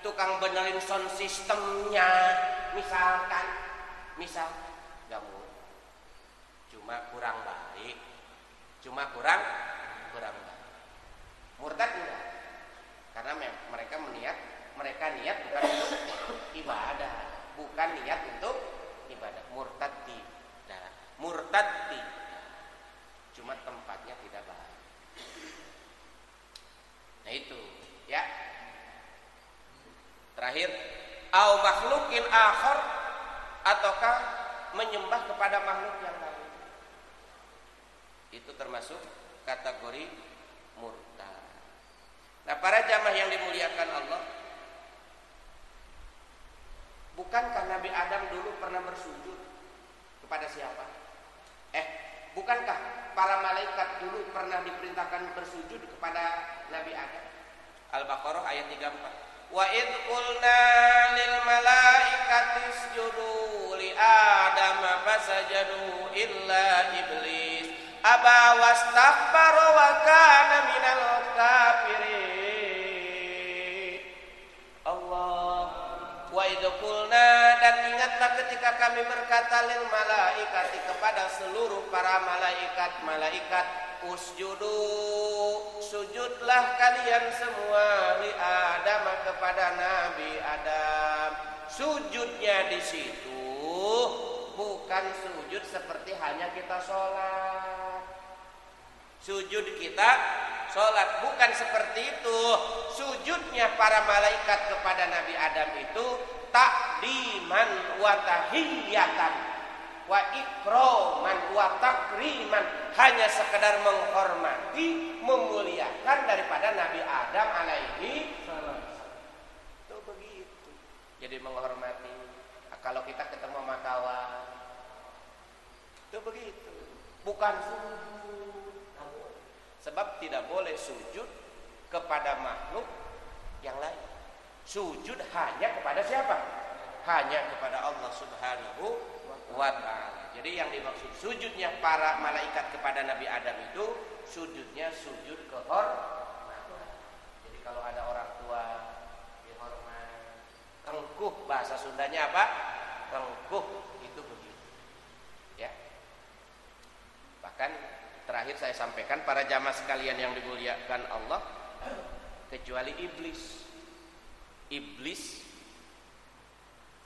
tukang benerin sound systemnya, misal gak mau, cuma kurang baik, murtad enggak, karena mereka niat bukan untuk ibadah, murtad tidak, cuma tempatnya tidak baik. Nah itu ya. Terakhir, au makhlukin akhar, ataukah menyembah kepada makhluk yang lain. Itu termasuk kategori murtad. Nah, para jamaah yang dimuliakan Allah, bukankah Nabi Adam dulu pernah bersujud kepada siapa? Bukankah para malaikat dulu pernah diperintahkan bersujud kepada Nabi Adam? Al-Baqarah ayat 34. Wa id qulna lil malaikati isjudu li Adam fasajadu illa iblis aba wastakbara wa kana minal kafirin. Allah. Wa id qulna, dan ingatlah ketika kami berkata lil malaikati kepada seluruh para malaikat, usjudu, sujudlah kalian semua li Adam kepada Nabi Adam. Sujudnya di situ bukan sujud seperti hanya kita sholat. Sujud kita sholat bukan seperti itu. Sujudnya para malaikat kepada Nabi Adam itu takdiman wa tahiyatan wa ikroman wa takriman, hanya sekedar menghormati, memuliakan daripada Nabi Adam alaihi salam. Itu begitu. Jadi menghormati. Nah, kalau kita ketemu sama kawan, itu begitu. Bukan sujud. Sebab tidak boleh sujud kepada makhluk yang lain. Sujud hanya kepada siapa? Hanya kepada Allah Subhanahu wa ta'ala. Jadi yang dimaksud sujudnya para malaikat kepada Nabi Adam itu sujudnya sujud kehormatan. Jadi kalau ada orang tua dihormat, rengkuh, bahasa Sundanya apa? Rengkuh, itu begitu. Ya. Bahkan terakhir saya sampaikan para jamaah sekalian yang dimuliakan Allah, kecuali iblis. Iblis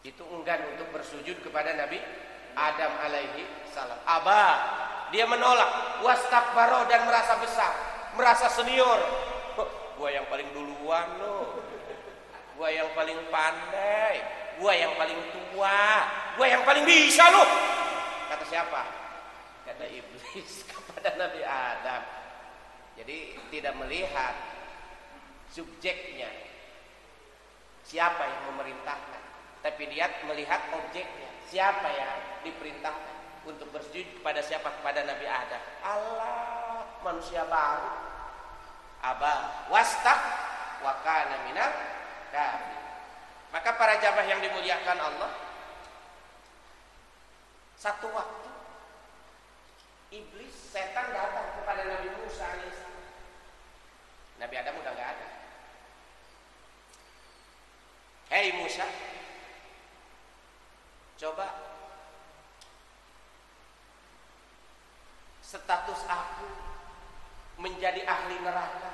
itu enggan untuk bersujud kepada Nabi Adam alaihi salam. Dia menolak, wastakbaro, dan merasa besar, merasa senior. Gua yang paling duluan loh. Gua yang paling pandai, gua yang paling tua, gua yang paling bisa loh. Kata siapa? Kata iblis kepada Nabi Adam. Jadi tidak melihat subjeknya, siapa yang memerintahkan, tapi dia melihat objeknya, siapa yang diperintahkan untuk bersujud kepada siapa? Kepada Nabi Adam. Allah, manusia baru. Wastak wa kana minal kafir. Maka para jamaah yang dimuliakan Allah, satu waktu iblis, setan datang kepada Nabi Musa alaihissalam. Nabi Adam udah nggak ada. Musa, coba status aku menjadi ahli neraka,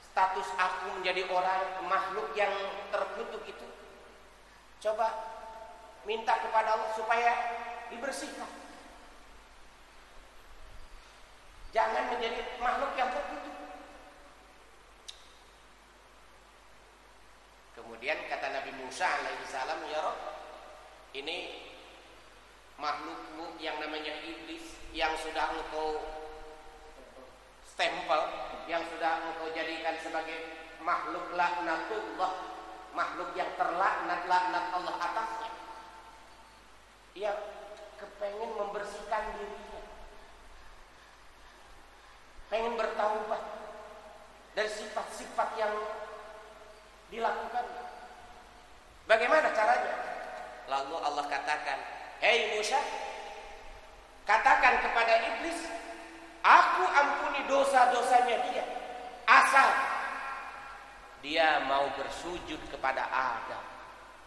status aku menjadi orang makhluk yang terkutuk itu, coba minta kepada Allah supaya dibersihkan. Jangan menjadi makhluk yang terkutuk. Kemudian kata Nabi Musa alaihissalam, ya Rabb, ini makhlukmu yang namanya iblis, yang sudah engkau stempel, yang sudah engkau jadikan sebagai makhluk laknatullah, makhluk yang terlaknat, laknat Allah atasnya. Ia kepengen membersihkan dirinya, pengen bertaubat dari sifat-sifat yang dilakukan. Bagaimana caranya? Lalu Allah katakan, hei Musa, katakan kepada iblis, aku ampuni dosa-dosanya dia, asal dia mau bersujud kepada Adam,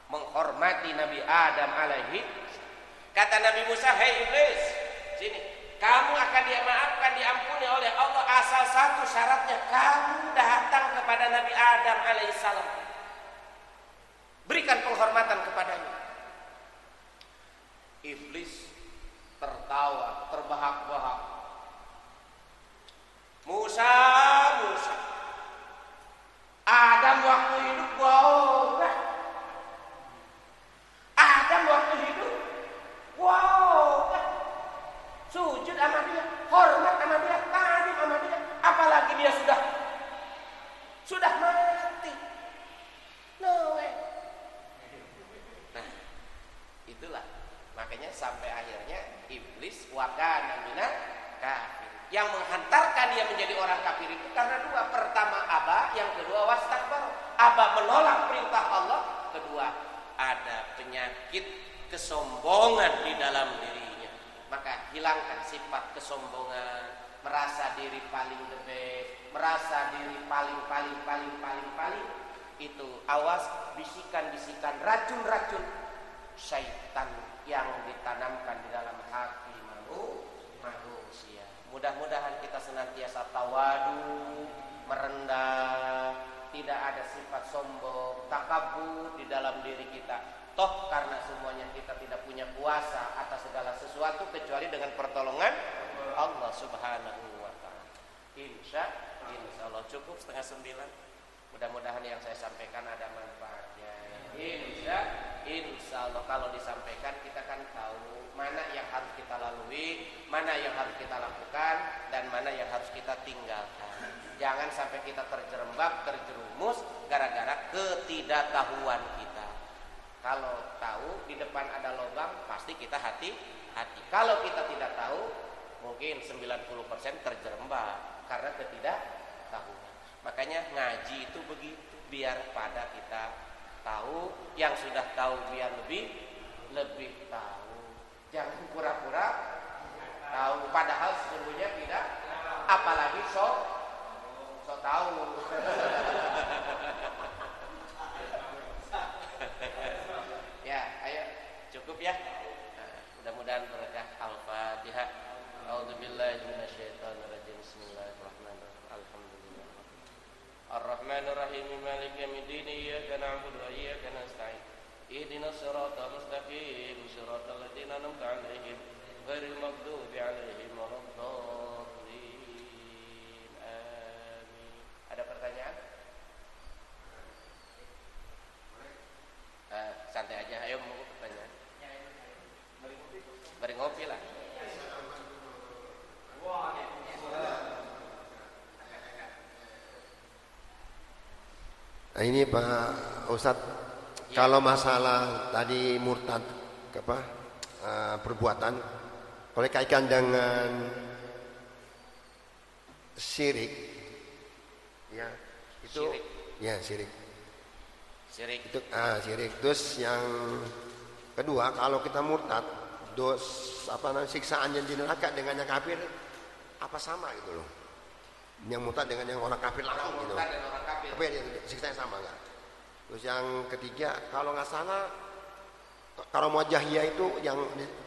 menghormati Nabi Adam alaihi. Kata Nabi Musa, hei iblis, sini, kamu akan dimaafkan, diampuni oleh Allah asal satu syaratnya, kamu datang kepada Nabi Adam alaihissalam, berikan penghormatan kepadanya. Iblis tertawa, terbahak-bahak. Musa, Musa, Adam waktu hidup wow, Adam waktu hidup wow, sujud sama dia, hormat sama dia, tadim sama dia, apalagi dia sudah mati. No way. Nah, itulah makanya sampai akhirnya iblis wakana minal kafir. Yang menghantarkan dia menjadi orang kafir itu karena dua. Pertama aba, yang kedua wastakbar. Aba menolak perintah Allah, kedua ada penyakit kesombongan di dalam dirinya. Maka hilangkan sifat kesombongan, merasa diri paling the best, merasa diri paling. Itu awas bisikan-bisikan, racun-racun syaitan yang ditanamkan di dalam hati manusia. Mudah-mudahan kita senantiasa tawadu, merendah, tidak ada sifat sombong, takabur di dalam diri kita. Toh karena semuanya kita tidak punya kuasa atas segala sesuatu kecuali dengan pertolongan Allah Subhanahu wa ta'ala. Insya Allah cukup 8:30. Mudah-mudahan yang saya sampaikan ada manfaatnya. Insya Allah kalau disampaikan kita kan tahu mana yang harus kita lalui, mana yang harus kita lakukan, dan mana yang harus kita tinggalkan. Jangan sampai kita terjerembab, terjerumus gara-gara ketidaktahuan kita. Kalau tahu di depan ada lubang, pasti kita hati-hati. Kalau kita tidak tahu, mungkin 90% terjerembab karena ketidaktahuan. Makanya ngaji itu begitu, biar pada kita tahu, yang sudah tahu biar lebih tahu. Jangan pura-pura tahu padahal sesungguhnya tidak, apalagi so tahu. Ya, ayo cukup ya. Mudah-mudahan berkah. Al-Fatihah. A'udzubillahi minasyaitonirrajim. Bismillahirrahmanirrahim. Alhamdulillah. Ar-Rahmanir-Rahim. Maliki yaumiddin. Iyyaka na'budu wa iyyaka nasta'in. Ihdinas siratal mustaqim. Siratal ladzina an'amta 'alaihim ghairil maghdubi 'alaihim waladdallin. Amin. Ada pertanyaan? Santai aja, ayo mau pertanyaan. Bari ngopi lah. Nah, ini Pak Ustadz, kalau masalah tadi murtad perbuatan, kalau dikaitkan dengan syirik, ya itu syirik. Ya syirik. Itu syirik. Terus yang kedua, kalau kita murtad, siksaannya di neraka dengan yang kafir apa sama gitu loh? Yang murtad dengan yang orang kafir langsung gitu. Apa ya siksanya sama enggak? Terus yang ketiga, kalau nggak salah, kalau Mu'jahiyah itu yang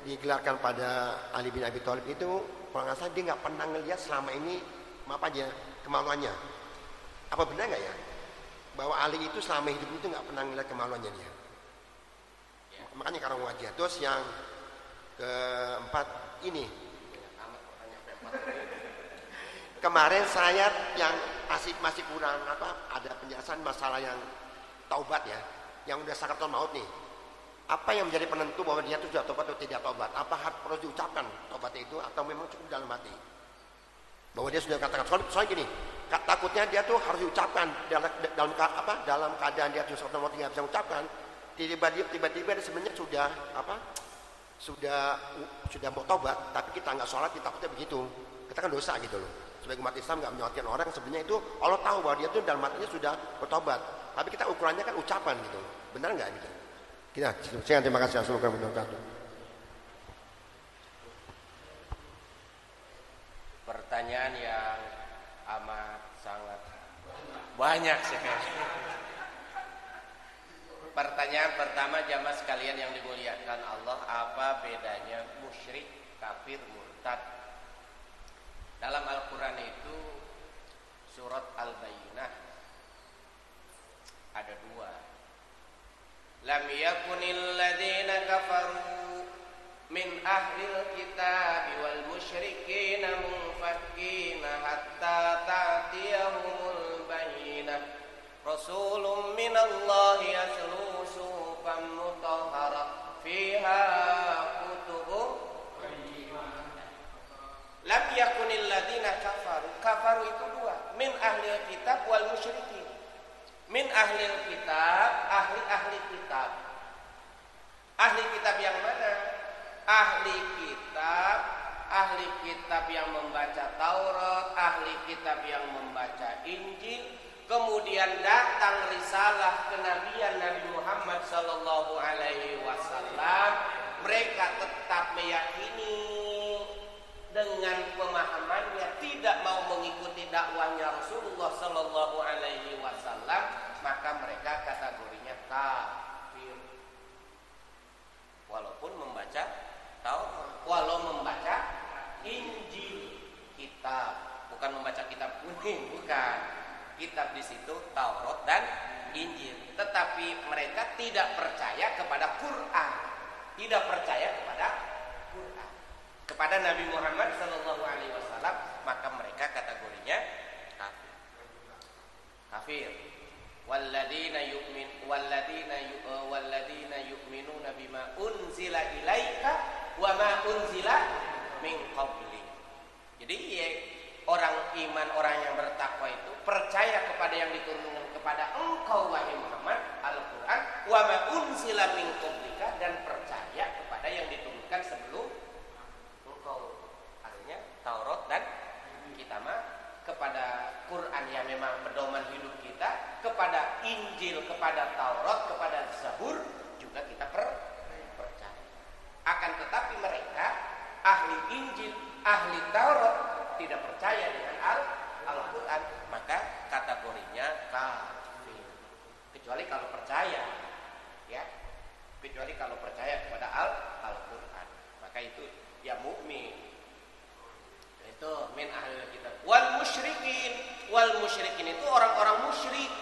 digelarkan pada Ali bin Abi Thalib itu, kalau nggak salah dia nggak pernah ngelihat selama ini apa aja kemaluannya. Apa benar nggak ya? Bahwa Ali itu selama hidup itu nggak pernah ngelihat kemaluannya dia. Makanya kalau Mu'jahiyah. Terus yang keempat ini, kemarin saya yang masih kurang ada penjelasan masalah yang taubat ya, yang udah sakaratul maut nih. Apa yang menjadi penentu bahwa dia itu sudah taubat atau tidak taubat? Apa harus diucapkan taubatnya itu atau memang cukup dalam hati? Bahwa dia sudah katakan, soalnya gini, takutnya dia tuh harus diucapkan dalam keadaan dia sudah sakaratul maut tidak bisa mengucapkan. Tiba-tiba dia sebenarnya sudah mau taubat, tapi kita nggak sholat, kita takutnya begitu. Kita kan dosa gitu loh. Sebagai umat Islam nggak menyuatkan orang, sebenarnya itu Allah tahu bahwa dia itu dalam hatinya sudah bertobat. Tapi kita ukurannya kan ucapan gitu. Benar nggak gitu? Saya terima kasih. Assalamualaikum warahmatullahi wabarakatuh. Pertanyaan yang amat sangat banyak sekali. Pertanyaan pertama, jamaah sekalian yang dimuliakan Allah, apa bedanya musyrik, kafir, murtad? Dalam Al-Quran itu surat Al-Bayyinah ada 2. Lam yakunil ladzina kafaru min ahlil kitab wal musyrikin munfakkina hatta ta'tiyahumul bayyinah rasulun minallahi yatlu suhufan mutahharah fiha kutubun. Lam yakunil ladzina kafaru. Kafaru itu 2. Min ahlil kitab wal musyrikin. Min ahlil kitab, ahli kitab. Ahli kitab yang mana? Ahli kitab yang membaca Taurat, ahli kitab yang membaca Injil. Kemudian datang risalah kenabian Nabi Muhammad sallallahu alaihi wasallam. Mereka tetap meyakini dengan pemahamannya, tidak mau mengikuti dakwahnya Rasulullah sallallahu alaihi wasallam, maka mereka kategorinya kafir. Walaupun membaca Taurat, walau membaca Injil, kitab, bukan membaca kitab kuning, bukan. Kitab di situ Taurat dan Injil, tetapi mereka tidak percaya kepada Quran, tidak percaya kepada Nabi Muhammad sallallahu alaihi wasallam, maka mereka kategorinya kafir. Walladzina yu'minuna bima unzila ilaika wa ma unzila min qabli. Jadi orang iman, orang yang bertakwa itu percaya kepada yang diturunkan kepada engkau wahai Muhammad, Al-Qur'an, wa ma unzila min qablika, dan percaya kepada yang diturunkan sebelum Taurat dan kita mah kepada Quran yang memang pedoman hidup kita, kepada Injil, kepada Taurat, kepada Zabur juga kita percaya. Akan tetapi mereka ahli Injil, ahli Taurat tidak percaya dengan Al-Quran, maka kategorinya kafir. Kecuali kalau percaya, ya. Kecuali kalau percaya kepada Al-Quran, maka itu ya mukmin. Itu min ahlil kitab. Wal musyrikin itu orang-orang musyrik.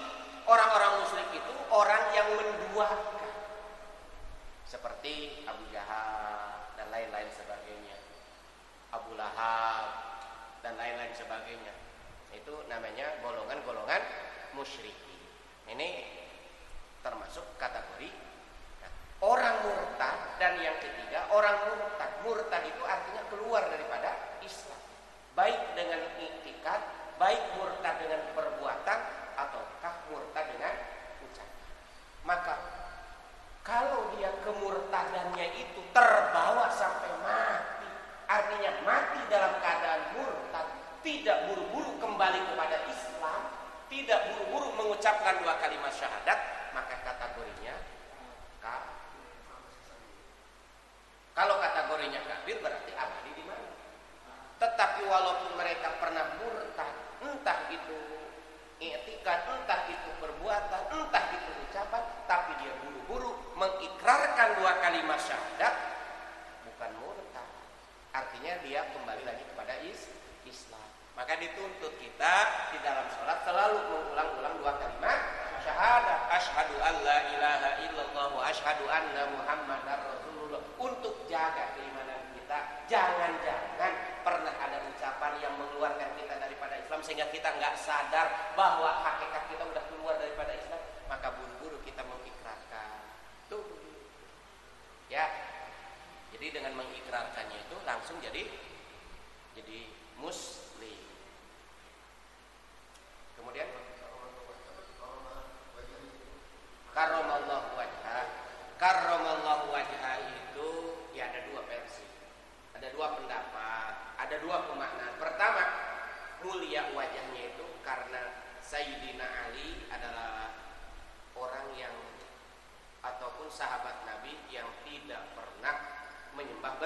Orang-orang musyrik itu orang yang menduakan, seperti Abu Jahal dan lain-lain sebagainya, Abu Lahab dan lain-lain sebagainya. Itu namanya golongan-golongan musyrikin. Ini termasuk kategori orang murtad. Dan yang ketiga, orang murtad. Murtad itu artinya keluar daripada Islam, baik dengan i'tikad, baik murtad dengan perbuatan, ataukah murtad dengan ucapan. Maka kalau dia kemurtadannya itu terbawa sampai mati, artinya mati dalam keadaan murtad, tidak buru-buru kembali kepada Islam, tidak buru-buru mengucapkan 2 kalimat syahadat, maka kategorinya kafir. Kalau kategorinya kafir berarti abadi di mana? Tetapi walaupun mereka pernah murtad, entah itu i'tikad, entah itu perbuatan, entah itu ucapan, syahadat bukan murtad. Artinya dia kembali lagi kepada Islam. Maka dituntut kita di dalam sholat selalu mengulang-ulang 2 kalimat syahadat. Asyhadu an la ilaha illallah wa asyhadu anna muhammadar rasulullah. Untuk jaga keimanan kita, jangan-jangan pernah ada ucapan yang mengeluarkan kita daripada Islam sehingga kita nggak sadar bahwa hakikat kita udah keluar daripada Islam. Maka buru-buru kita mengikrarkan. Tuh. Ya. Jadi dengan mengikrarkannya itu langsung jadi muslim. Kemudian karramallahu wajhah. Karramallahu wajhah itu ya ada 2 versi. Ada 2 pendapat, ada 2 pemaknaan. Pertama, mulia wajahnya itu karena Sayyidina Ali adalah orang yang ataupun sahabat Nabi yang tidak pernah menyembah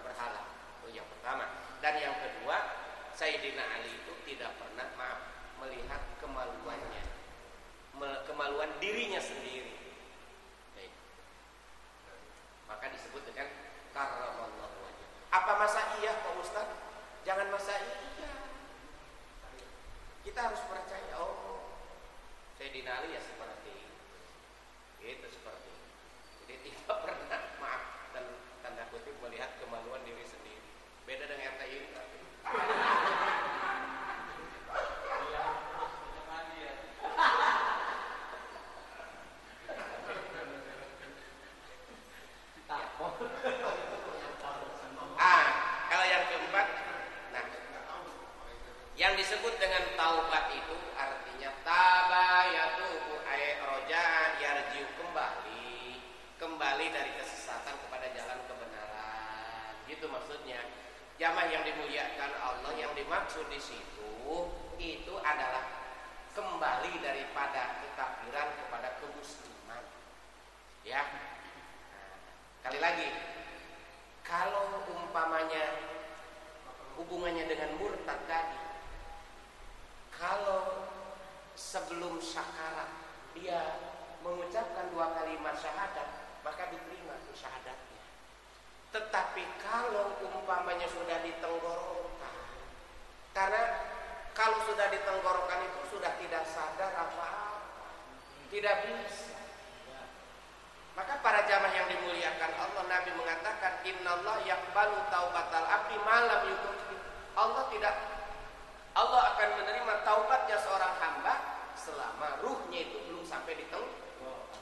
berhala. Itu yang pertama. Dan yang kedua, Sayyidina Ali itu tidak pernah melihat kemaluannya, kemaluan dirinya sendiri. Maka disebut dengan karramallahu wajhah. Apa masa iya Pak Ustaz? Jangan masa iya. Kita harus percaya, oh Sayyidina Ali ya seperti itu, seperti itu. Jadi tidak pernah dan tanda kutip melihat kemaluan diri sendiri. Beda dengan RTI ini. Kalau yang keempat, nah, yang disebut dengan taubat itu artinya tabayatubu ay roja yarjiu, kembali dari kesesatan kepada jalan kebenaran. Gitu maksudnya. Jamaah yang dimuliakan Allah, yang dimaksud di situ itu adalah kembali daripada kekafiran kepada kemusliman. Ya. Nah, kali lagi, kalau umpamanya hubungannya dengan murtad tadi, kalau sebelum syakarat dia mengucapkan 2 kalimat syahadat, maka diterima itu syahadatnya. Tetapi kalau umpamanya sudah ditenggorokan, karena kalau sudah ditenggorokan itu sudah tidak sadar apa-apa, tidak bisa. Maka para jamaah yang dimuliakan Allah, Nabi mengatakan innallaha yaqbalu taubatal abdi ma lam yutub. Allah akan menerima taubatnya seorang hamba selama ruhnya itu belum sampai di tenggorokan.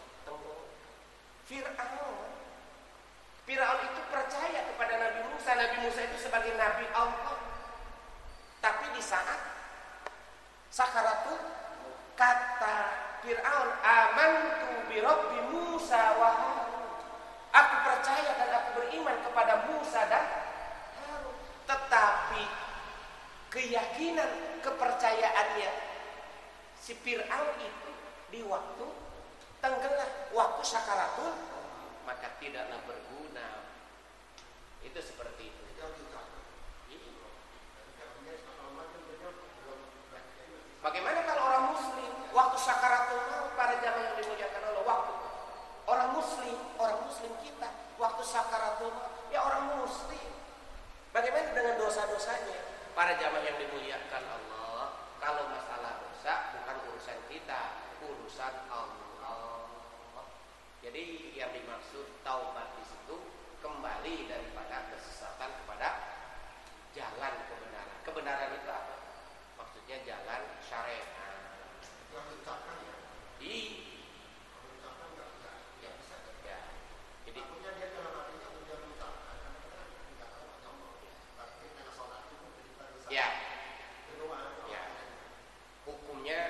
Firaun itu percaya kepada Nabi Musa. Nabi Musa itu sebagai Nabi Allah. Tapi di saat sakaratul, kata Fir'aun, amantu bi Rabbi Musa wa Harun. Aku percaya dan aku beriman kepada Musa dan Harun. Tetapi keyakinan, kepercayaannya si Fir'aun itu di waktu tenggelam, waktu sakaratul, maka tidaklah berguna. Itu seperti itu. Bagaimana kalau orang muslim waktu sakaratul maut, para jamaah yang dimuliakan Allah, waktu orang muslim kita waktu sakaratul maut, ya orang muslim. Bagaimana dengan dosa-dosanya? Para jamaah yang dimuliakan Allah, kalau masalah dosa bukan urusan kita, urusan Allah. Jadi yang dimaksud taubat di situ kembali daripada kesesatan kepada jalan kebenaran. Kebenaran itu apa? Maksudnya jalan syariat. Jadi hukumnya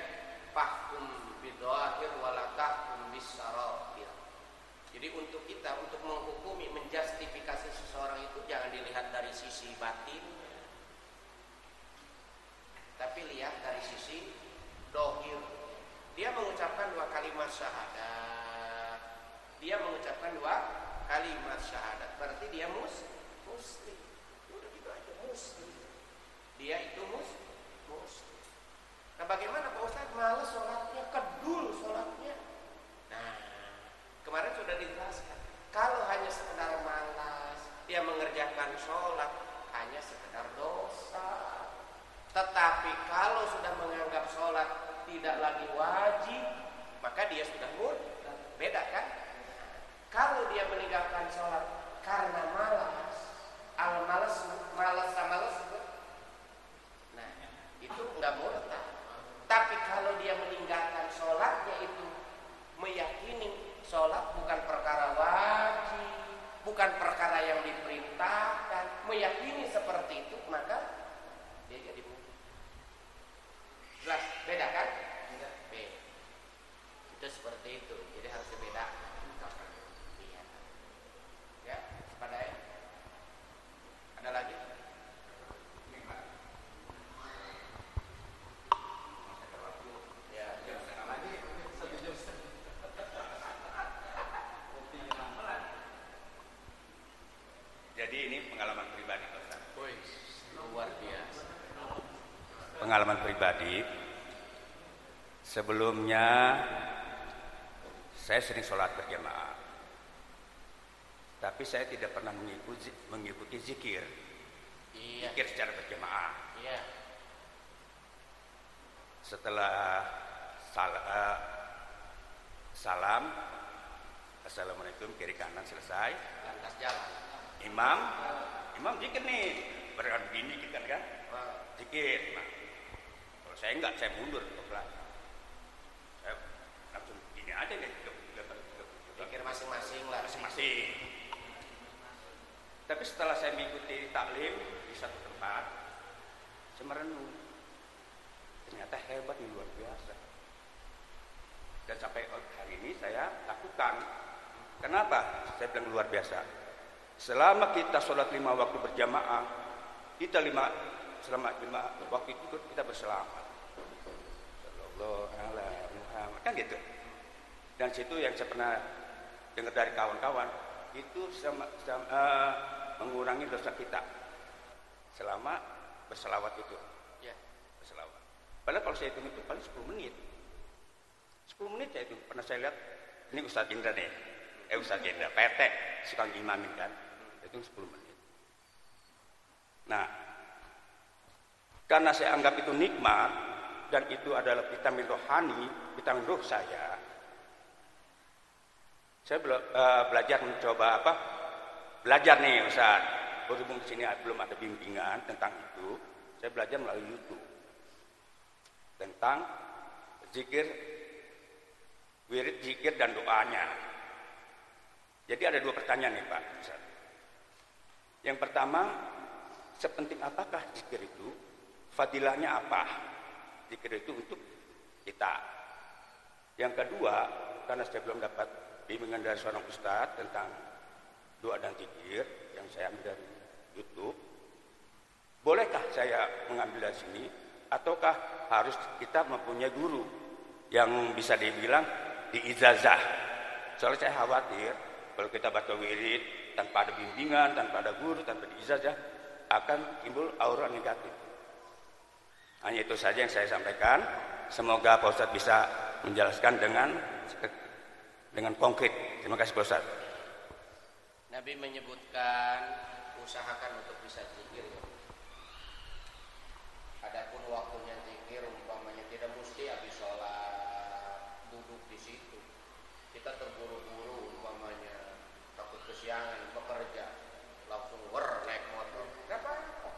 fahkum bidzahir wala tahkum bisarafir. Jadi untuk kita, untuk menghukumi, menjustifikasi seseorang itu jangan dilihat dari sisi batinnya, tapi lihat dari sisi dohir. Dia mengucapkan 2 kalimat syahadat. Berarti dia muslim. Udah gitu aja, muslim. Dia itu muslim. Nah, bagaimana Pak Ustaz? Malas sholatnya, kedul sholatnya. Nah, kemarin sudah dijelaskan. Kalau hanya sekedar malas, dia mengerjakan sholat hanya sekedar dosa. Tetapi kalau sudah menganggap sholat tidak lagi wajib, maka dia sudah murtad. Beda kan? Kalau dia meninggalkan sholat karena malas, malas sama lesu, nah itu nggak murtad. Tapi kalau dia meninggalkan sholatnya itu meyakini sholat bukan perkara wajib, bukan perkara yang diperintahkan, meyakini seperti itu, maka dia jadi murtad. Jelas beda kan? Beda. Itu seperti itu. Jadi harus dibedakan. Iya. Ya, sepadai. Ada lagi? Jadi ini pengalaman pribadi, Ustaz. Luar biasa. Pengalaman pribadi. Sebelumnya saya sering sholat berjamaah, tapi saya tidak pernah mengikuti zikir. Iya. Zikir secara berjamaah. Iya. Setelah salam, assalamualaikum, kiri kanan selesai. Lantas jalan. Imam zikir nih, begini kan, zikir. Nah, kalau saya enggak, saya mundur ke belakang. Saya langsung gini aja deh, Pikir masing-masing lah. masing-masing. Tapi setelah saya mengikuti taklim di satu tempat, saya merenung. Ternyata hebat, nih, luar biasa. Dan sampai hari ini saya lakukan. Kenapa? Saya bilang luar biasa. Selama kita sholat 5 waktu berjamaah, kita selama 5 waktu itu kita berselamat. Sallallahu alaihi Muhammad, kan gitu. Dan situ yang saya pernah dengar dari kawan-kawan, itu mengurangi dosa kita selama berselawat itu. Ya. Berselawat. Padahal kalau saya hitung itu paling 10 menit. 10 menit ya itu. Pernah saya lihat, ini Ustadz Indra nih. Ustadz Indra, PT, suka imamin kan. Itu 10 menit. Nah, karena saya anggap itu nikmat dan itu adalah vitamin rohani, vitamin ruh saya belajar mencoba belajar nih Ustaz. Berhubung di sini belum ada bimbingan tentang itu, saya belajar melalui YouTube tentang zikir, wirid zikir dan doanya. Jadi ada 2 pertanyaan nih Pak Ustaz. Yang pertama, sepenting apakah zikir itu? Fadilahnya apa? Zikir itu untuk kita. Yang kedua, karena saya belum dapat bimbingan dari seorang ustadz tentang doa dan zikir yang saya ambil dari YouTube, bolehkah saya mengambil dari sini? Ataukah harus kita mempunyai guru yang bisa dibilang diijazah? Soalnya saya khawatir kalau kita baca wirid tanpa ada bimbingan, tanpa ada guru, tanpa diijazah, akan timbul aura negatif. Hanya itu saja yang saya sampaikan. Semoga Pak Ustadz bisa menjelaskan dengan konkret. Terima kasih Pak Ustadz. Nabi menyebutkan usahakan untuk bisa zikir. Adapun waktunya zikir umpamanya tidak mesti habis sholat duduk di situ. Kita terburu-buru umpamanya takut kesiangan bekerja, langsung naik motor. Enggak apa-apa.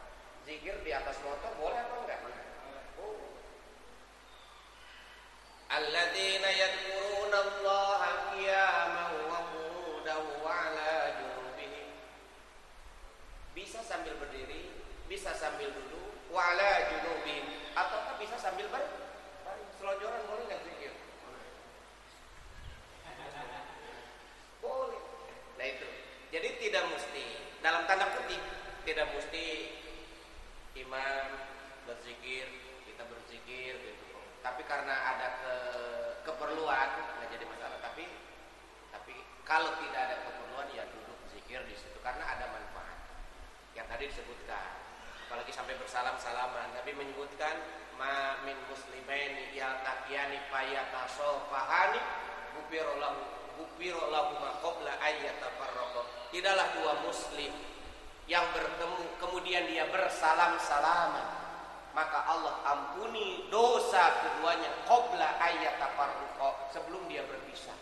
Zikir di atas motor boleh apa enggak? Alladzina yadhkuruna Allaha qiyaman wa qu'udan wa 'ala junubihim. Bisa sambil berdiri, bisa sambil duduk, wa 'ala junubihim, ataukah bisa sambil selonjoran boleh enggak zikir? Boleh. Nah itu. Jadi tidak mesti, dalam tanda kutip, tidak mesti imam berzikir, kita berzikir gitu. Tapi karena ada keperluan nggak jadi masalah. Tapi kalau tidak ada keperluan ya duduk zikir di situ karena ada manfaat yang tadi disebutkan. Apalagi sampai bersalam-salaman. Nabi menyebutkan ma min muslimaini yaltaqiyani fayatasofahani ghufira lahum qabla ayyatafarraqa. Tidaklah dua muslim yang bertemu kemudian dia bersalam-salaman, maka Allah ampuni dosa keduanya qabla ayyatafarraqa, sebelum dia berpisah.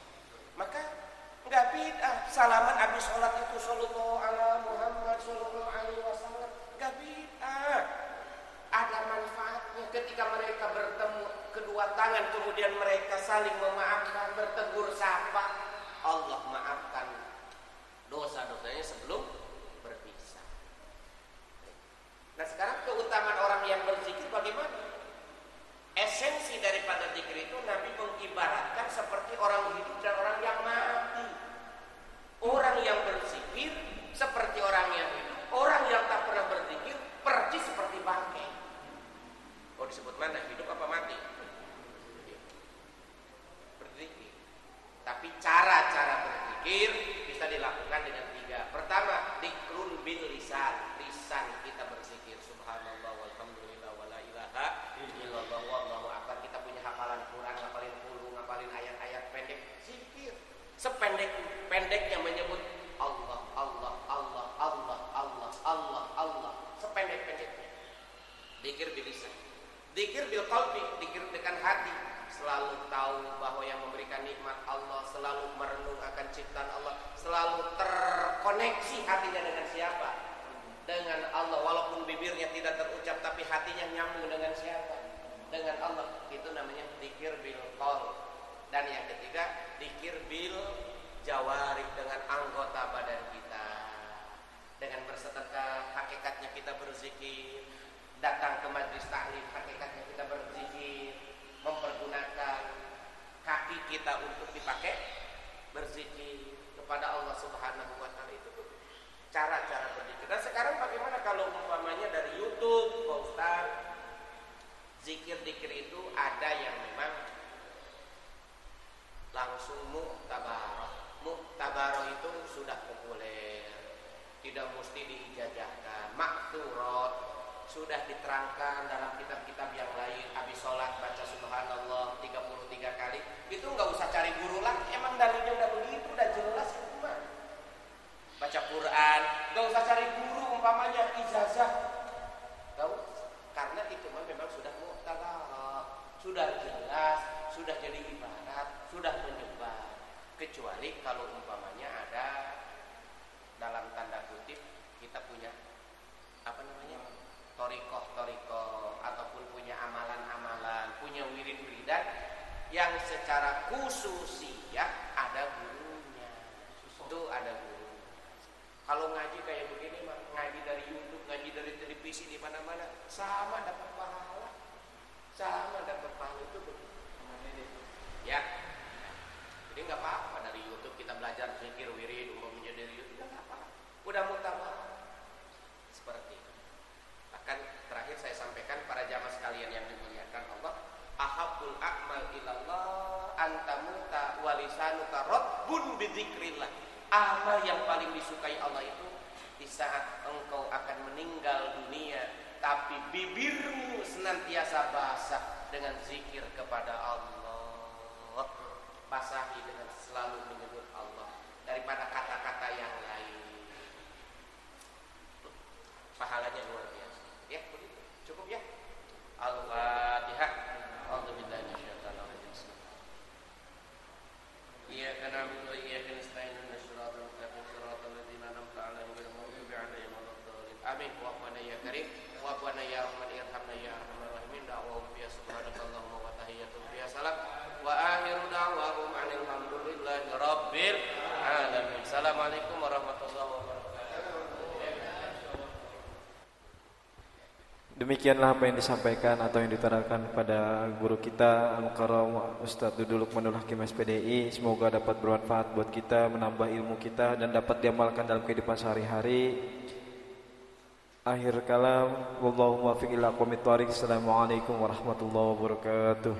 Maka enggak bid'ah salaman habis sholat itu sallallahu ala Muhammad sallallahu alaihi wasallam, enggak bid'ah. Ada manfaatnya ketika mereka bertemu kedua tangan kemudian mereka saling memaafkan, bertegur sapa, Allah maafkan dosa-dosanya sebelum berpisah. Nah, sekarang keutamaan orang yang berzikir bagaimana? Esensi daripada zikir itu Nabi mengibaratkan seperti orang hidup dan orang yang mati. Orang yang berzikir seperti orang yang hidup, orang yang tak pernah berzikir persis seperti bangkai. Oh, disebut mana? Hidup apa mati? Berzikir. Tapi cara-cara berzikir bisa dilakukan dengan tiga. Pertama, dzikrun bil lisan. Lisan kita berzikir subhanallah walhamdulillah wala ilaha illallah wallahu akbar. Kita punya hafalan Quran, ngapalin puluh, ngapalin ayat-ayat pendek, zikir. Sependek-pendeknya menyebut Allah, Allah, Allah, Allah, Allah, Allah, Allah. Sependek-pendeknya. Dzikir bil lisan. Dzikir bil qalbi, dzikir dengan hati, selalu tahu bahwa yang memberikan nikmat Allah, selalu merenung akan ciptaan Allah, selalu terkoneksi hatinya dengan siapa? Dengan Allah, walaupun bibirnya tidak terucap tapi hatinya nyambung dengan siapa? Dengan Allah. Itu namanya dzikir bil qalb. Dan yang ketiga, dzikir bil jawari, dengan anggota badan kita. Dengan bersedekah, hakikatnya kita berzikir. Datang ke majlis taklim, hakikatnya kita berzikir, mempergunakan kaki kita untuk dipakai berzikir kepada Allah Subhanahu wa taala. Itu cara-cara berzikir. Dan sekarang bagaimana kalau umpamanya dari YouTube, Pak Ustaz, zikir-zikir itu ada yang memang langsung muktabarah. Muktabarah itu sudah populer, tidak mesti diijazahkan. Makturat sudah diterangkan dalam kitab-kitab yang lain. Habis sholat baca subhanallah 33 kali. Itu nggak usah cari guru lagi. Emang dalilnya udah begitu, udah jelas itu mah. Baca Quran, nggak usah cari guru umpamanya ijazah. Tahu? Karena itu mah memang sudah mu'tabar, sudah jelas, sudah jadi ibarat, sudah menyebar. Kecuali kalau umpamanya ada dalam tanda kutip kita punya apa namanya? Torikoh ataupun punya amalan-amalan, punya wirid-wiridan yang secara khususiyah ada gurunya. Itu ada guru. Kalau ngaji kayak begini mah, ngaji dari YouTube, ngaji dari televisi di mana-mana, sama dapat pahala. Sama dapat pahala itu begitu. Ya. Jadi enggak apa-apa dari YouTube kita belajar zikir wirid, umpamanya dari YouTube enggak apa-apa. Udah mutabak. Seperti itu. Bahkan terakhir saya sampaikan para jamaah sekalian yang dimuliakan Allah, ahabbul a'mal ilallah antamuta walisanuka rabbun bidzikrillah. Amal yang paling disukai Allah itu di saat engkau akan meninggal dunia tapi bibirmu senantiasa basah dengan zikir kepada Allah. Basahi dengan selalu menyebut Allah daripada kata-kata yang lain. Pahalanya luar biasa. Ya, begitu. Cukup ya. Al-Fatihah. A'udzubillahi minasyaitonir rajim. Iyyaka na'budu wa iyyaka nasta'in ihdinas siratal mustaqim siratal ladzina an'amta 'alaihim ghairil maghdubi 'alaihim waladdallin. Amin. Wa qana ya karim, wa qana ya rahman irhamna ya arhamar rahimin. Da'wahum fiya subhanakallahumma wa tahiyyatuhum fiya salam. Wa akhiru da'wahum 'anil hamdulillahi rabbil alamin. Assalamualaikum warahmatullahi wabarakatuh. Demikianlah apa yang disampaikan atau yang diterangkan pada guru kita Al-Mukarram Ustaz Dudul Lukmanul Hakim SPDI. Semoga dapat bermanfaat buat kita, menambah ilmu kita dan dapat diamalkan dalam kehidupan sehari-hari. Akhir kalam, wallahu muwaffiq ila aqwamit thoriq. Assalamualaikum warahmatullahi wabarakatuh.